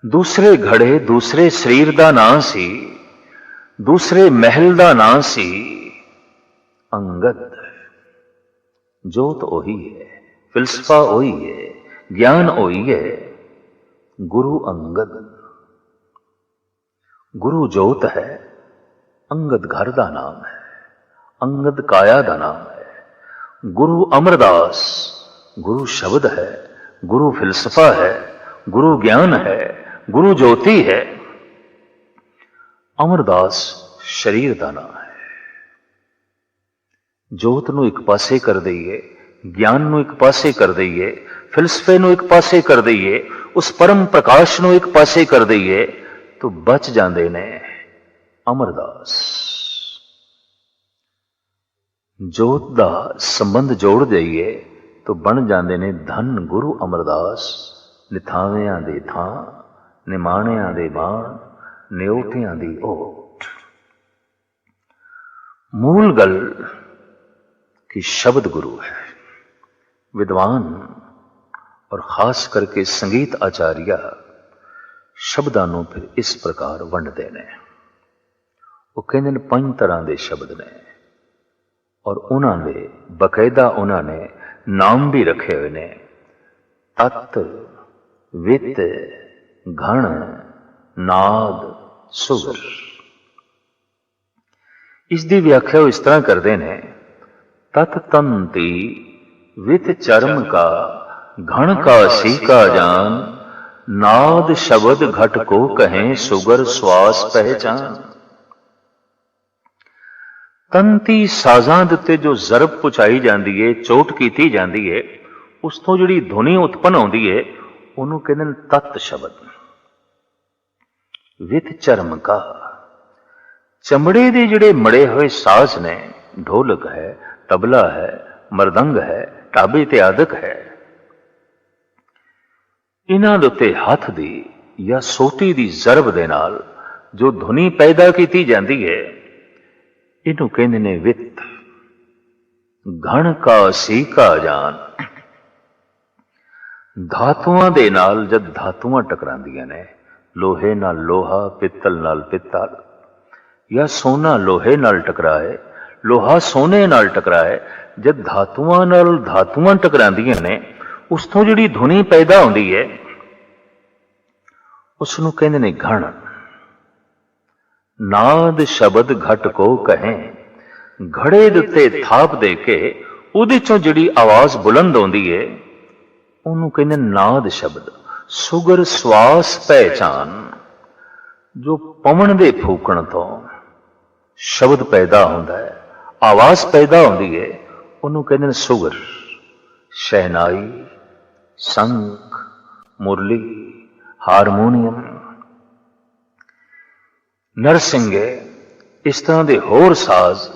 दूसरे घड़े, दूसरे शरीर का नाम सी, दूसरे महल का नाम सी अंगद। जोत ओही है, फिलसफा ओही है, ज्ञान ओही है, गुरु अंगद। गुरु जोत है, अंगद घर का नाम है, अंगद काया का नाम है। गुरु अमरदास, गुरु शब्द है, गुरु फिलसफा है, गुरु ज्ञान है, गुरु ज्योति है। अमरदास शरीर का नाम है। जोत नूं एक पासे कर दईए, ज्ञान नूं एक पासे कर दईए, फिलसफे नूं एक पासे कर दईए, उस परम प्रकाश नूं एक पासे कर दईए, तो बच जाते ने अमरदास। जोत का संबंध जोड़ दईए तो बन जाते ने धन गुरु अमरदास। निथावियां दे थां, निमाणियां दे बाण, न्योटियां दी ओट। मूल गल कि शब्द गुरु है। विद्वान और खास करके संगीत आचार्य शब्दां नूं फिर इस प्रकार वंडदे ने। वो कहंदे ने 5 तरह के शब्द ने, और उन्होंने बकायदा उन्होंने नाम भी रखे हुए ने। तत्, वित, घण, नाद, सुर। इसकी व्याख्या वो इस तरह करते हैं, तत् तंती, वित चर्म का, घण का सी का जान, नाद शब्द घट को कहें सुगर श्वास पहचान। तंती साजां दे उत्ते जो जरब पहुंचाई जाती है, चोट की जाती है, उस तो जिहड़ी धुनी उत्पन्न होती है, उन्होंने कहते हैं तत् शब्द। वित चरम का, चमड़े के जिहड़े मड़े हुए साज ने, ढोलक है, तबला है, मरदंग है, टाबे ते आदक है, इन्हां दे उत्ते हथ दी या सोटी दी जरब दे नाल जो धुनी पैदा की जाती है, इनू कहते ने वित। घण का सी का जान, धातुआं दे नाल जद धातुआं टकरांदियां ने, लोहे नाल लोहा, पित्तल नाल पित्तल, या सोना लोहे नाल टकराए, लोहा सोने नाल टकराए, जद धातुआं नाल धातुआं टकरांदियां ने, उस तो जिहड़ी धुनी पैदा होंदी है, उसनूं कहंदे ने घण। नाद शब्द घट को कहें, घड़े दे उत्ते थाप दे के उहदे चों जिहड़ी आवाज बुलंद होंदी है, उहनूं कहंदे नाद शब्द। सुगर श्वास पहचान, जो पवन दे फूकण तो शब्द पैदा होंदा है, आवाज पैदा होंदी है, उहनूं कहंदे सुगर। शहनाई, शंख, मुरली, हारमोनीयम, नरसिंगे, इस तरह के होर साज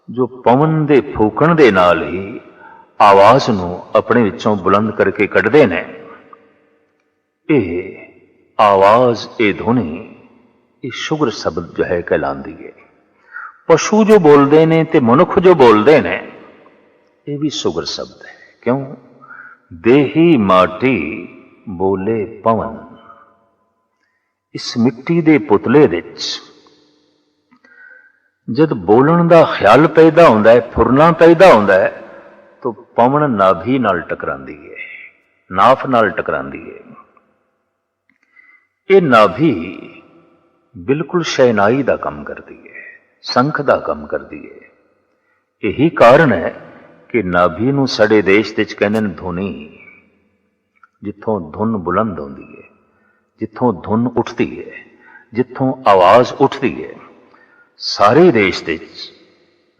जो पवन दे फूकण दे नाल ही आवाज नूं अपने विचों बुलंद करके कढ़दे ने। यह आवाज, ये धुनी, ये शुगर शब्द जो है कहलांदी है। पशु जो बोलते ने ते मनुख जो बोलते ने, ये भी शुगर शब्द है। क्यों? देही माटी बोले पवन। इस मिट्टी दे पुतले विच जद बोलन का ख्याल पैदा होंदा है, फुरना पैदा होंदा है, तो पवन नाभि नाल टकरांदी है, नाफ नाल टकरांदी है। ये नाभि बिल्कुल शहनाई का काम करती है, शंख का काम करती है। यही कारण है कि नाभि नूं साडे देश विच कहंदे ने धुनी, जिथों धुन बुलंद होंदी है, जिथों धुन उठती है, जिथों आवाज उठती है। सारे देश विच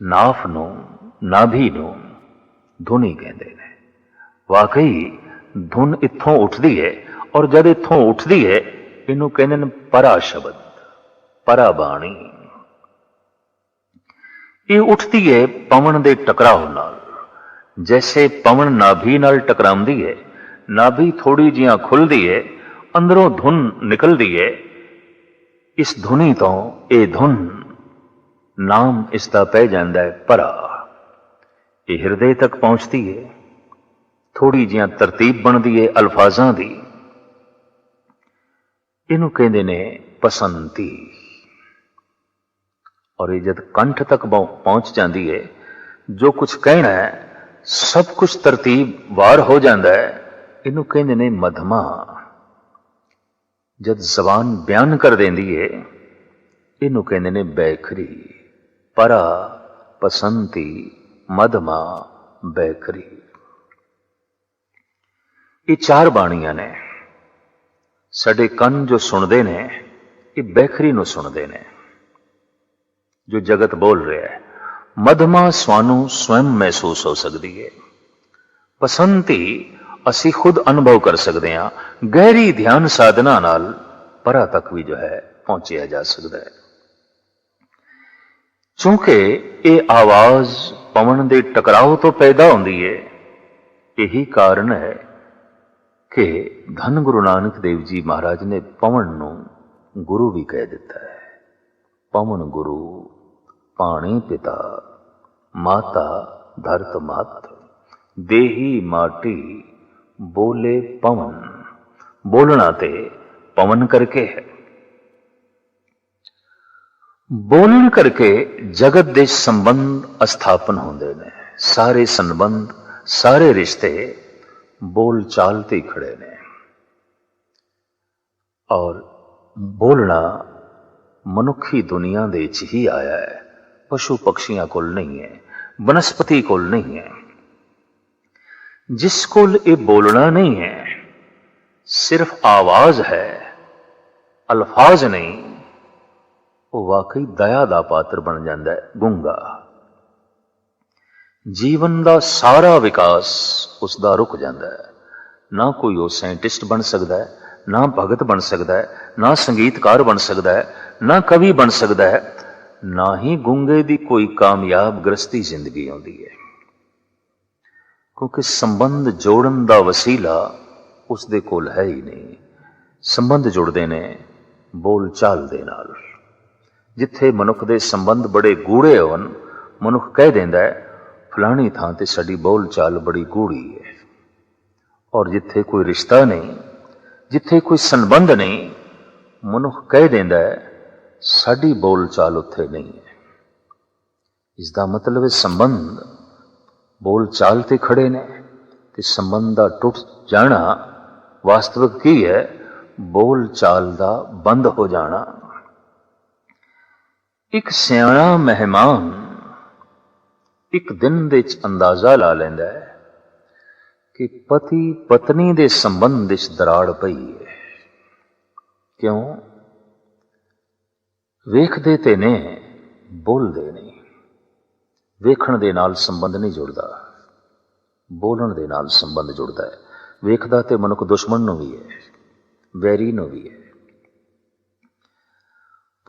नाफ नूं, नाभि नूं धुनी कहंदे ने। वाकई धुन इत्थों उठती है और जद इत्थों उठदी है इनू कहंदे ने परा शब्द, परा बाणी। ये उठती है पवन दे टकराव नाल, जैसे पवन नाभि नाल टकरांदी है, नाभि थोड़ी जिहां खुलदी है, अंदरों धुन निकलदी है। इस धुनी तो ये धुन नाम इसका पै जांदा है परा। ये हिरदे तक पहुंचती है, थोड़ी जिहां तरतीब बनदी है अल्फाजां दी, इनू कहंदे ने पसंती। और ये जब कंठ तक पहुंच जाती है, जो कुछ कहना है सब कुछ तरतीब वार हो जाता है, इनू कहंदे ने मधमा। जब जबान बयान कर देंदी है, इनू कहंदे ने बैखरी। परा, पसंती, मधमा, बैखरी, ये चार बाणियां ने। साडे कंन जो सुनते ने, ये बैखरी नूं सुनते ने, जो जगत बोल रहा है। मधमा स्वानू स्वयं महसूस हो सकती है। पसंती असी खुद अनुभव कर सकते हैं। गहरी ध्यान साधना नाल परा तक भी जो है पहुंचा जा सकता है। चूंकि ये आवाज पवन के टकराव तो पैदा होती है, यही कारण है कि धन गुरु नानक देव जी महाराज ने पवन नूं गुरु भी कह दिता है। पवन गुरु, पाणी पिता, माता धरत मात, देही माटी बोले पवन। बोलना ते पवन करके है। बोलन करके जगत दे संबंध स्थापन होंदे ने। सारे संबंध, सारे रिश्ते बोल चाल ते खड़े ने। और बोलना मनुखी दुनिया दे च ही आया है, पशु पक्षियां कोल नहीं है, वनस्पति कोल नहीं है। जिस कोल ये बोलना नहीं है, सिर्फ आवाज है, अल्फाज नहीं, वो वाकई दया दा पात्र बन जाता है, गूंगा। जीवन का सारा विकास उसका रुक जाता है। ना कोई वो साइंटिस्ट बन सकता है, ना भगत बन सकता है, ना संगीतकार बन सकता है, ना कवि बन सकता है, ना ही गूंगे दी कोई कामयाब गृहस्थी जिंदगी आती है। क्योंकि संबंध जोड़न दा वसीला उसदे कोल है ही नहीं। संबंध जुड़ते ने बोल चाल दे नाल। जिथे मनुख दे संबंध बड़े गूढ़े होन, मनुख कह देंदा है फलानी थां ते साडी बोल चाल बड़ी गूढ़ी है। और जिथे कोई रिश्ता नहीं, जिथे कोई संबंध नहीं, मनुख कह देंदा है साडी बोल चाल उत्थे नहीं है। इसका मतलब है संबंध बोल चाल ते खड़े ने, ते संबंध दा टुट जाना वास्तविक की है, बोल चाल दा बंद हो जाना। एक सियाणा मेहमान एक दिन दे च अंदाजा ला लैंदा है कि पति पत्नी दे संबंध विच दराड़ पई है। क्यों? वेखदे ते ने, बोलदे नहीं। वेखण दे नाल संबंध नहीं जुड़दा, बोलण दे नाल संबंध जुड़दा है। वेखदा ते मनुख दुश्मन नूं भी है, वैरी नूं भी है,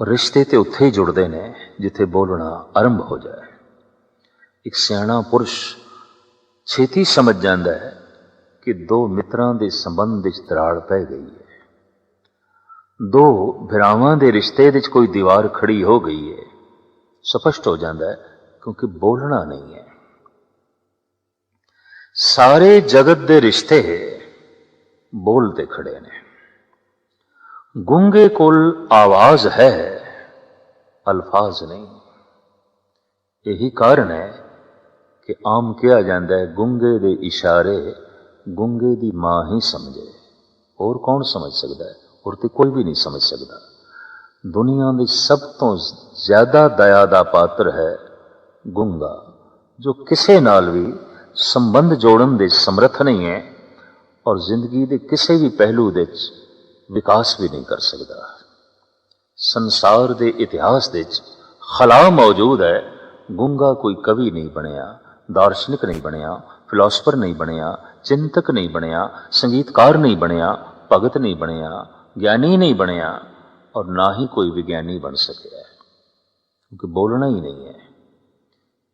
पर रिश्ते ते उत्थे ही जुड़दे ने जिथे बोलना आरंभ हो जाए। एक सियाणा पुरुष छेती समझ जाता है कि दो मित्रां दे संबंध विच दराड़ पै गई है, दो भरावां दे रिश्ते विच कोई दीवार खड़ी हो गई है। स्पष्ट हो जाता है क्योंकि बोलना नहीं है। सारे जगत दे रिश्ते बोलते खड़े ने। गूंगे कोल आवाज है, अल्फाज नहीं। यही कारण है कि आम कहा जाता है गूंगे दे इशारे गूंगे दी मां ही समझे। और कौन समझ सकता है? और तो कोई भी नहीं समझ सकता। दुनिया की सब तो ज्यादा दया दा पात्र है गूंगा, जो किसी नाल भी संबंध जोड़न दे समर्थ नहीं है और जिंदगी के किसी भी पहलू दे विकास भी नहीं कर सकता। संसार के इतिहास दे खला मौजूद है। गूंगा कोई कवि नहीं बनया, दार्शनिक नहीं बनया, फिलोसफर नहीं बनया, चिंतक नहीं बनया, संगीतकार नहीं बनया, भगत नहीं बनिया, ज्ञानी नहीं बनिया और ना ही कोई विज्ञानी बन सकिया, क्योंकि बोलना ही नहीं है।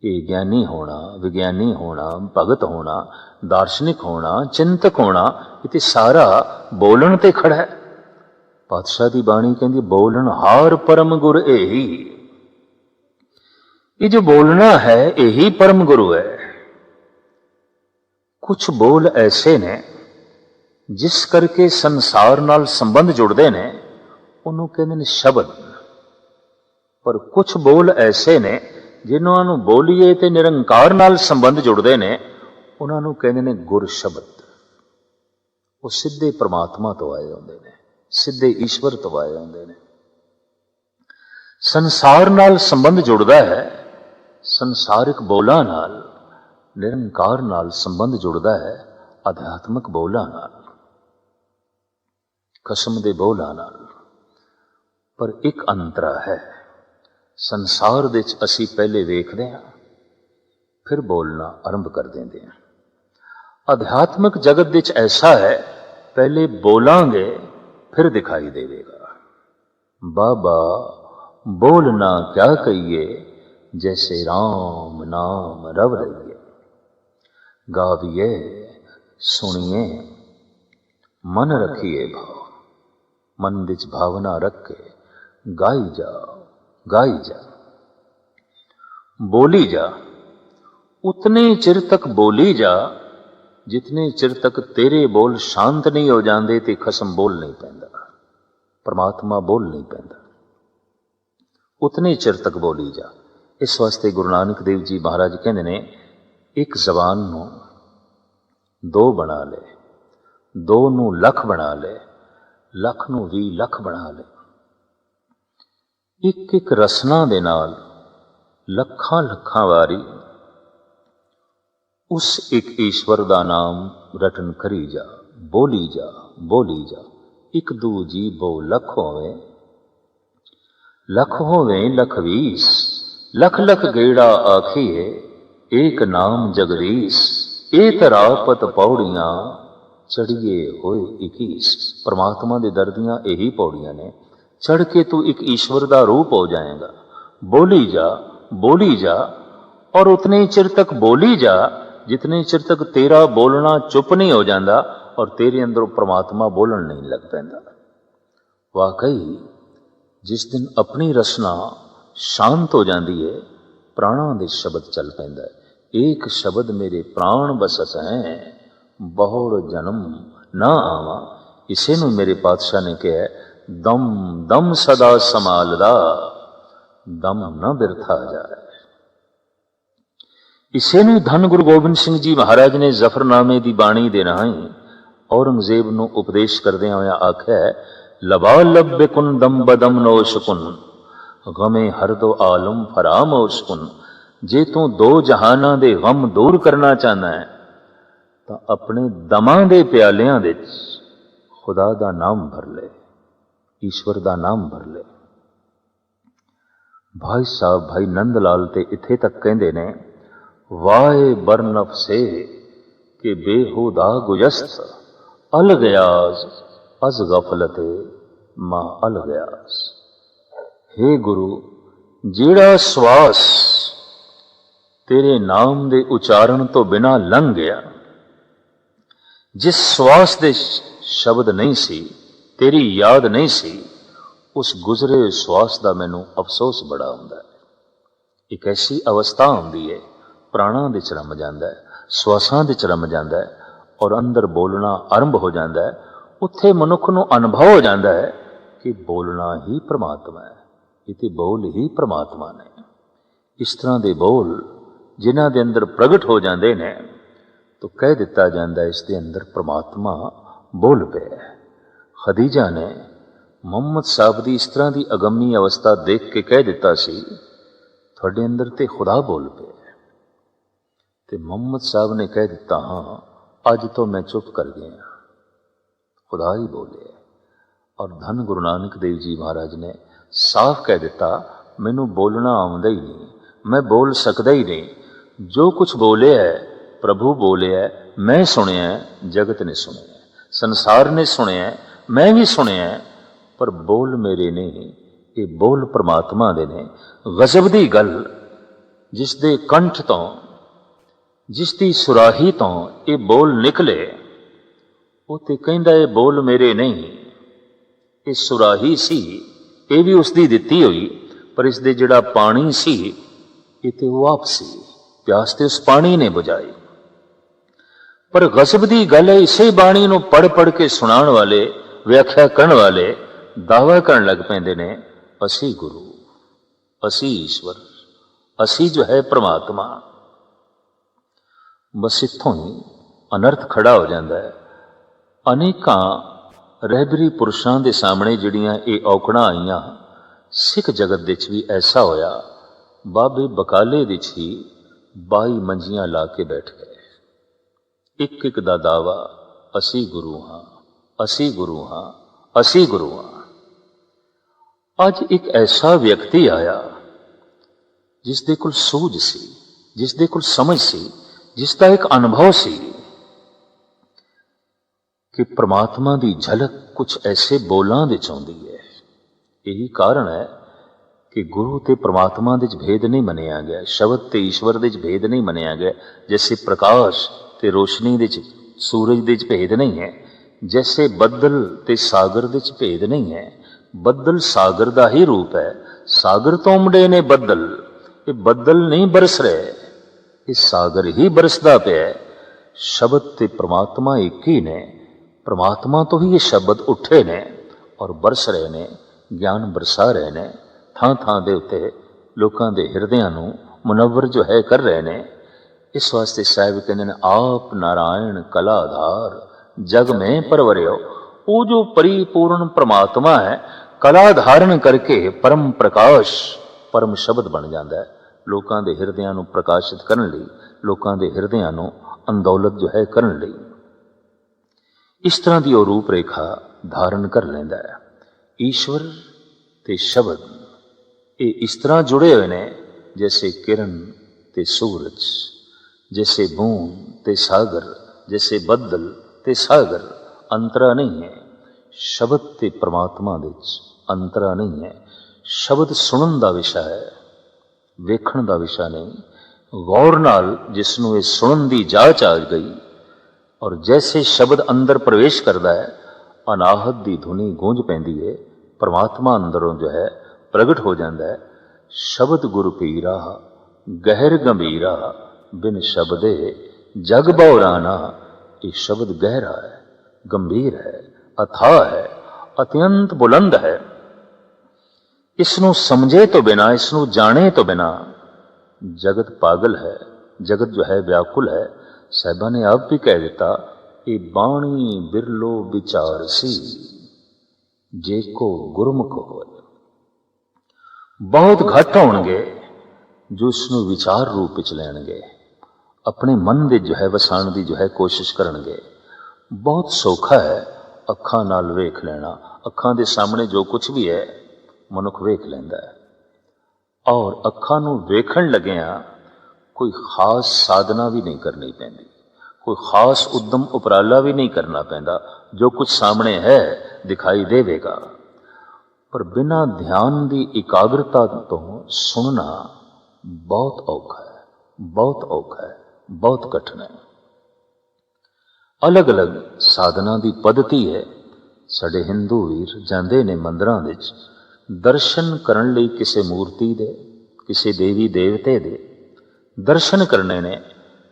ये ज्ञानी होना, विज्ञानी होना, भगत होना, दार्शनिक होना, चिंतक होना, ये सारा बोलन ते खड़ा है। पातशाह की बाणी कहती बोलन हार परम गुर यही। ये जो बोलना है यही परम गुरु है। कुछ बोल ऐसे ने जिस करके संसार नाल संबंध जुड़ते ने, उन्होंने कहते ने शब्द। पर कुछ बोल ऐसे ने जिन्होंने बोलीए ते निरंकार नाल संबंध जुड़ते ने, उन्होंने कहते ने गुर शब्द। वो सीधे परमात्मा तो आए होंदे ने, सीधे ईश्वर तो आए होंदे ने। संसार नाल संबंध जुड़ता है, संसारिक बोलां नाल, निरंकार नाल संबंध जुड़ता है आध्यात्मिक बोलां नाल, कसम दे बोलां नाल। पर एक अंतरा है, संसार दे च असी पहले वेखदे हां, फिर बोलना आरंभ कर देंदे हां। आध्यात्मिक जगत दे च ऐसा है, पहले बोलांगे फिर दिखाई देवेगा। बाबा बोलना क्या कहिए, जैसे राम नाम रव रहिए। गाविए सुनिए मन रखिए भाव, मन विच भावना रख के गाई जाओ, गाई जा, बोली जा। उतने चिर तक बोली जा जितने चिर तक तेरे बोल शांत नहीं हो जाते ते खसम बोल नहीं पैंदा, परमात्मा बोल नहीं पैंदा। उतने चिर तक बोली जा। इस वास्ते गुरु नानक देव जी महाराज कहते ने, एक जबान नूं दो बना ले, दो नूं लख बना ले, लख नूं 20 लख बना ले। एक एक रसना दे नाल लखां लखां वारी उस एक ईश्वर दा नाम रटन करी जा, बोली जा, बोली जा। एक दू जी बो लख होवे, लख होवे लख 20, लख लख गेड़ा आखिए एक नाम जगदीश। ए तरापत पौड़ियां चढ़िए होए 21। परमात्मा दे दर्दियां यही पौड़ियां ने, चढ़ के तू एक ईश्वर का रूप हो जाएगा। बोली जा, बोली जा, और उतने चिर तक बोली जा जितने चिर तक तेरा बोलना चुप नहीं हो जाता और तेरे अंदर परमात्मा बोलन नहीं लग पैंदा। वाकई जिस दिन अपनी रसना शांत हो जाती है, प्राणा दे शब्द चल पैंदा है। एक शब्द मेरे प्राण बसस हैं, बहुड़ जन्म ना आवा। इसे नूं मेरे पातशाह ने कहा, दम दम सदा संभालदा, दम न बिरथा जाए। इसे नूं धन गुरु गोबिंद सिंह जी महाराज ने जफरनामे की बाणी दे राहीं औरंगजेब नूं उपदेश करदिआं होइआं आख्या, लबा लब बिकुन दम बदम नोशकुन, गमे हर दो आलम फरामोशकुन। जे तू दो जहानां दे गम दूर करना चाहना है तो अपने दमां दे प्यालियां दे खुदा दा नाम भर ले, ईश्वर दा नाम भर ले। भाई साहब भाई नंद लाल ते इत्थे तक कहंदे ने, वाए बरनफ से कि बेहुदा गुजस्त, अल गयाज अज गफलत मां अल गयाज। हे गुरु, जेड़ा श्वास तेरे नाम दे उचारण तो बिना लंघ गया, जिस श्वास दे शब्द नहीं सी, तेरी याद नहीं सी, उस गुजरे श्वास का मैनू अफसोस बड़ा हुंदा है। एक ऐसी अवस्था हुंदी है, प्राणा दे च रम जांदा है, श्वासां दे च रम जांदा है और अंदर बोलना आरंभ हो जाता है। उत्थे मनुख नूं अनुभव हो जाता है कि बोलना ही परमात्मा है, इते बोल ही परमात्मा ने। इस तरह के बोल जिन्हां दे अंदर प्रगट हो जाते हैं तो कह दिता जाता है, इसके अंदर परमात्मा बोल पे। खदीजा ने मुहम्मद साहब की इस तरह की अगमी अवस्था देख के कह दिता सी, थोड़े अंदर ते खुदा बोल पे। ते मुहम्मद साहब ने कह दिता, हाँ अज तो मैं चुप कर गया, खुदा ही बोले। और धन गुरु नानक देव जी महाराज ने साफ कह दिता, मैनू बोलना आउंदा ही नहीं, मैं बोल सकदा ही नहीं। जो कुछ बोले है प्रभु बोले है, मैं सुनिया है, जगत ने सुनिया है। संसार ने सुनिया, मैं भी सुनिया, पर बोल मेरे नहीं, ये बोल परमात्मा दे ने। गजब दी गल, जिस दे कंठ तो, जिस दी सुराही तो ये बोल निकले, वो ते कहंदा ये बोल मेरे नहीं, ये सुराही सी, ये भी उसदी दिती हुई, पर इस दे जिहड़ा पानी सी, ये ते वो आप सी, प्यास ते उस पानी ने बुझाई। पर गजब दी गल है, इसे बाणी नूं पढ़ पढ़ के सुनाण वाले, व्याख्या करन वाले दावा करन लग पैंदे ने, असी गुरु, असी ईश्वर, असी जो है परमात्मा। बस इत्थों ही अनर्थ खड़ा हो जाता है। अनेकां रहबरी पुरुषां दे सामने जिहड़ियां ये औकड़ां आईयां, सिख जगत दे विच भी ऐसा होया। बाबे बकाले दे विच ही 22 मंजियां ला के बैठ गए, एक एक दा दावा, असी गुरु हाँ, असी गुरु हाँ, असी गुरु हाँ। अज एक ऐसा व्यक्ति आया जिस दे कोल सूझ सी, जिस दे कोल समझ सी, जिसका एक अनुभव सी कि परमात्मा की झलक कुछ ऐसे बोलां दे आउंदी है। यही कारण है कि गुरु ते परमात्मा दे भेद नहीं मनिया गया, शब्द ते ईश्वर दे भेद नहीं मनिया गया। जैसे प्रकाश ते रोशनी दे सूरज दे भेद नहीं है, जैसे बदल ते सागर दे भेद नहीं है। बदल सागर दा ही रूप है, सागर तो उमड़े ने बदल, ये बदल नहीं बरस रहे, ये सागर ही बरसदा पिया है। शब्द ते परमात्मा एक ही ने, परमात्मा तो ही ये शब्द उठे ने और बरस रहे ने, ज्ञान बरसा रहे ने, थां थां दे उत्ते लोकां दे हिरदियां नूं मुनव्वर जो है कर रहे ने। इस वास्ते साहिब कहते हैं, आप नारायण कलाधार जग में परवरियो। वो जो परिपूर्ण परमात्मा है, कला धारण करके परम प्रकाश, परम शब्द बन जाता है, लोकां दे हिरदियां नूं प्रकाशित करन लई, लोकां दे हिरदियां नूं अंदौलत जो है करन लई। इस तरह की वो रूप रेखा धारण कर लेंदा है। ईश्वर ते शब्द ये इस तरह जुड़े हुए ने जैसे किरण ते सूरज, जैसे बूंद ते सागर, जैसे बदल ते सागर। अंतरा नहीं है शब्द ते परमात्मा दे विच, अंतरा नहीं है। शब्द सुनन दा विषय है, वेखण दा विषय नहीं। गौर नाल जिसनों ये सुनन दी जाच आ गई और जैसे शब्द अंदर प्रवेश करता है, अनाहत दी धुनी गूंज पैंदी है, परमात्मा अंदरों जो है प्रगट हो जाता है। शब्द गुरु पीरा गहर गंभीरा, बिन शब्दे जग बौराना। ये शब्द गहरा है, गंभीर है, अथाह है, अत्यंत बुलंद है। इसनों समझे तो बिना, इसनों जाने तो बिना जगत पागल है, जगत जो है व्याकुल है। साहिबा ने आप भी कह दिता, ये बाणी बिरलो विचार सी जे को गुरमुख हो। बहुत घट होणगे जो इसनों विचार रूप विच लैणगे, अपने मन दे जो है वसाण दी जो है कोशिश करनगे। बहुत सौखा है अखां नाल वेख लेना, अखां दे सामने जो कुछ भी है मनुख वेख लैंदा है। और अखां नूं वेखण लगिया कोई खास साधना भी नहीं करनी पैंदी, कोई खास उद्यम उपराला भी नहीं करना पैंदा। जो कुछ सामने है दिखाई देवेगा, पर बिना ध्यान की एकाग्रता तो सुनना बहुत औखा है, बहुत औखा है, बहुत कठिन है। अलग अलग साधना की पद्धति है। साडे हिंदू वीर जांदे ने मंदिरां विच दर्शन करन लई किसी मूर्ति दे, किसी देवी देवते दे दर्शन करने ने।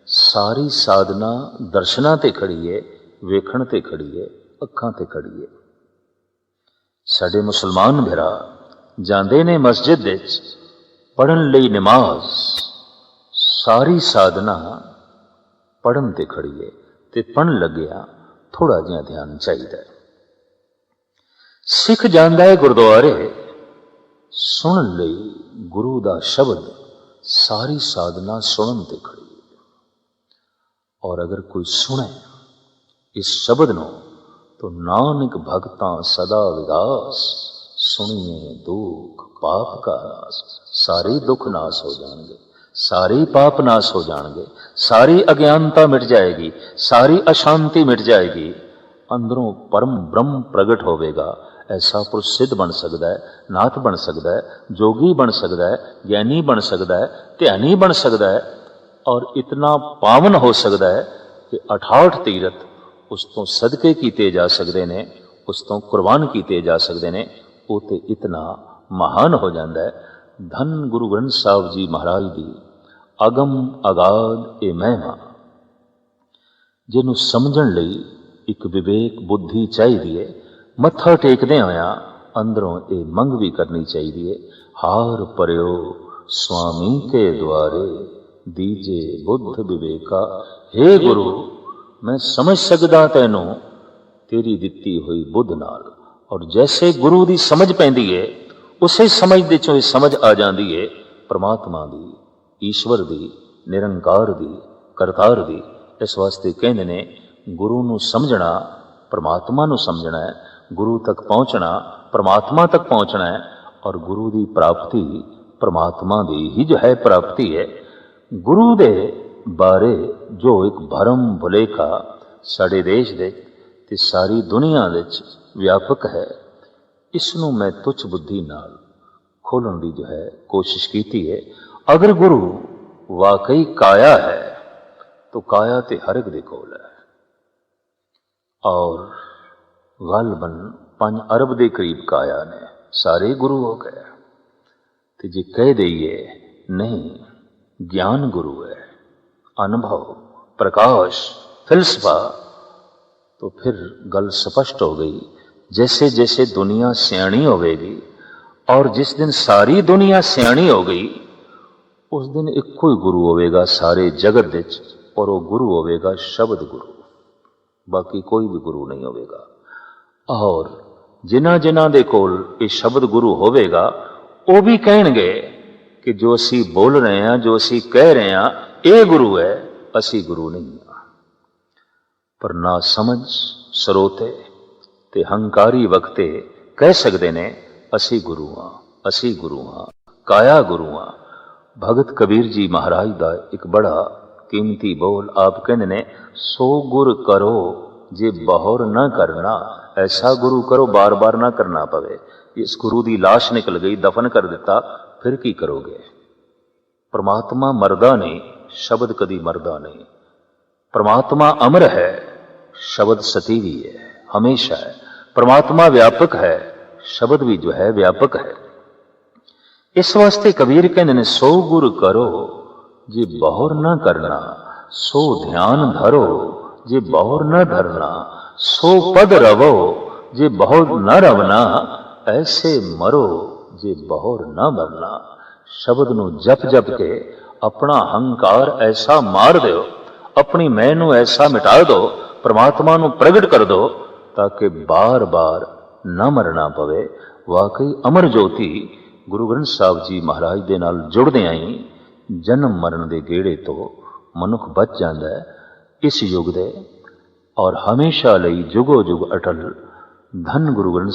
सारी साधना दर्शनां ते खड़ी है, वेखण ते खड़ी है, अखां ते खड़ी है। साडे मुसलमान भरा जांदे ने मस्जिद विच पढ़न लई नमाज, सारी साधना पढ़न ते खड़ी है ते पढ़न लग्या थोड़ा जिहा ध्यान चाहिए। सिख जांदा है गुरुद्वारे सुन लई गुरु दा शब्द, सारी साधना सुनन ते खड़ी है। और अगर कोई सुने इस शब्द नो तो नानक भगतां सदा विगास, सुनिए दुख पाप का नाश। सारे दुख नाश हो जाएंगे, सारे पाप नाश हो जाएंगे, सारी अज्ञानता मिट जाएगी, सारी अशांति मिट जाएगी। अंदरों परम ब्रह्म प्रगट होवेगा, ऐसा पुरुष सिद्ध बन सकता है, नाथ बन सकता है, जोगी बन सकता है, ज्ञानी बन सकता है, ध्यानी बन सकता है और इतना पावन हो सकता है कि 68 तीरथ उस तो सदके कीते जा सकते ने, उस तो कुर्बान कीते जा सकते ने। वो तो इतना महान हो जाता है। धन गुरु ग्रंथ साहिब जी महाराज दी अगम अगाध ये महिमा, जिन्हों समझण लई एक विवेक बुद्धि चाहिए। मत्था टेकदे होया अंदरों ये मंग भी करनी चाहिए, हार परयो स्वामी के द्वारे दीजे बुद्ध विवेका। हे गुरु, मैं समझ सकदा तैनू तेरी दिती हुई बुद्ध नाल। और जैसे गुरु की समझ पैंदी है, उसे समझ दे चो समझ आ जाती है परमात्मा दी, ईश्वर दी, निरंकार दी, करतार दी। इस वास्ते कहते ने गुरु नू समझना परमात्मा नू समझना है, गुरु तक पहुंचना परमात्मा तक पहुंचना है। और गुरु की प्राप्ति परमात्मा की ही जो है प्राप्ति है। गुरु दे बारे जो एक भरम भुलेखा साडे देश दे ते सारी दुनिया विच व्यापक है, इसनों मैं तुच्छ बुद्धि नाल खोलण की जो है कोशिश की है। अगर गुरु वाकई काया है तो काया ते हर एक दे कोल है और गलबन 5 अरब के करीब काया ने, सारे गुरु हो गए। तो जे कह दईए नहीं, ज्ञान गुरु है, अनुभव, प्रकाश, फिलसफा, तो फिर गल स्पष्ट हो गई। जैसे जैसे दुनिया सियाणी होगी और जिस दिन सारी दुनिया सियाणी हो गई, उस दिन एक ही गुरु होगा सारे जगत विच, और वो गुरु होगा शब्द गुरु, बाकी कोई भी गुरु नहीं होगा। और जिन्हां जिन्हां दे कोल ये शब्द गुरु होगा, वो भी कहेंगे कि जो असी बोल रहे हैं, जो असी कह रहे हैं, ये गुरु है, असी गुरु नहीं है। पर ना समझ सरोते ते हंकारी वक्ते कह सकते ने असी गुरु हाँ, असी गुरु हाँ, काया गुरु हाँ। भगत कबीर जी महाराज का एक बड़ा कीमती बोल आप कहते ने, सो गुर करो जे बहोर न करना, ऐसा गुरु करो बार बार ना करना पवे। इस गुरु की लाश निकल गई, दफन कर दिता, फिर की करोगे। परमात्मा मरदा नहीं, शब्द कदी मरदा नहीं। परमात्मा अमर है, शब्द सतीवी है, हमेशा है। परमात्मा व्यापक है, शब्द भी जो है व्यापक है। इस वास्ते कबीर कहते ने, सो गुर करो जे बहुर न करना, सो ध्यान धरो जे बहुर न धरना, सो पद रवो जे बहुर न रवना, ऐसे मरो जे बहुर न मरना। शब्द नू जप जप के अपना हंकार ऐसा मार दो, अपनी मैं नू ऐसा मिटा दो, परमात्मा नू प्रगट कर दो, ताकि बार बार न मरना पवे। वाकई अमर ज्योति गुरु ग्रंथ साहिब जी महाराज दे नाल जुड़दे आई जन्म मरण दे गेड़े तो मनुख बच जाता है इस युग दे, और हमेशा लई जुगो जुग अटल। धन गुरु ग्रंथ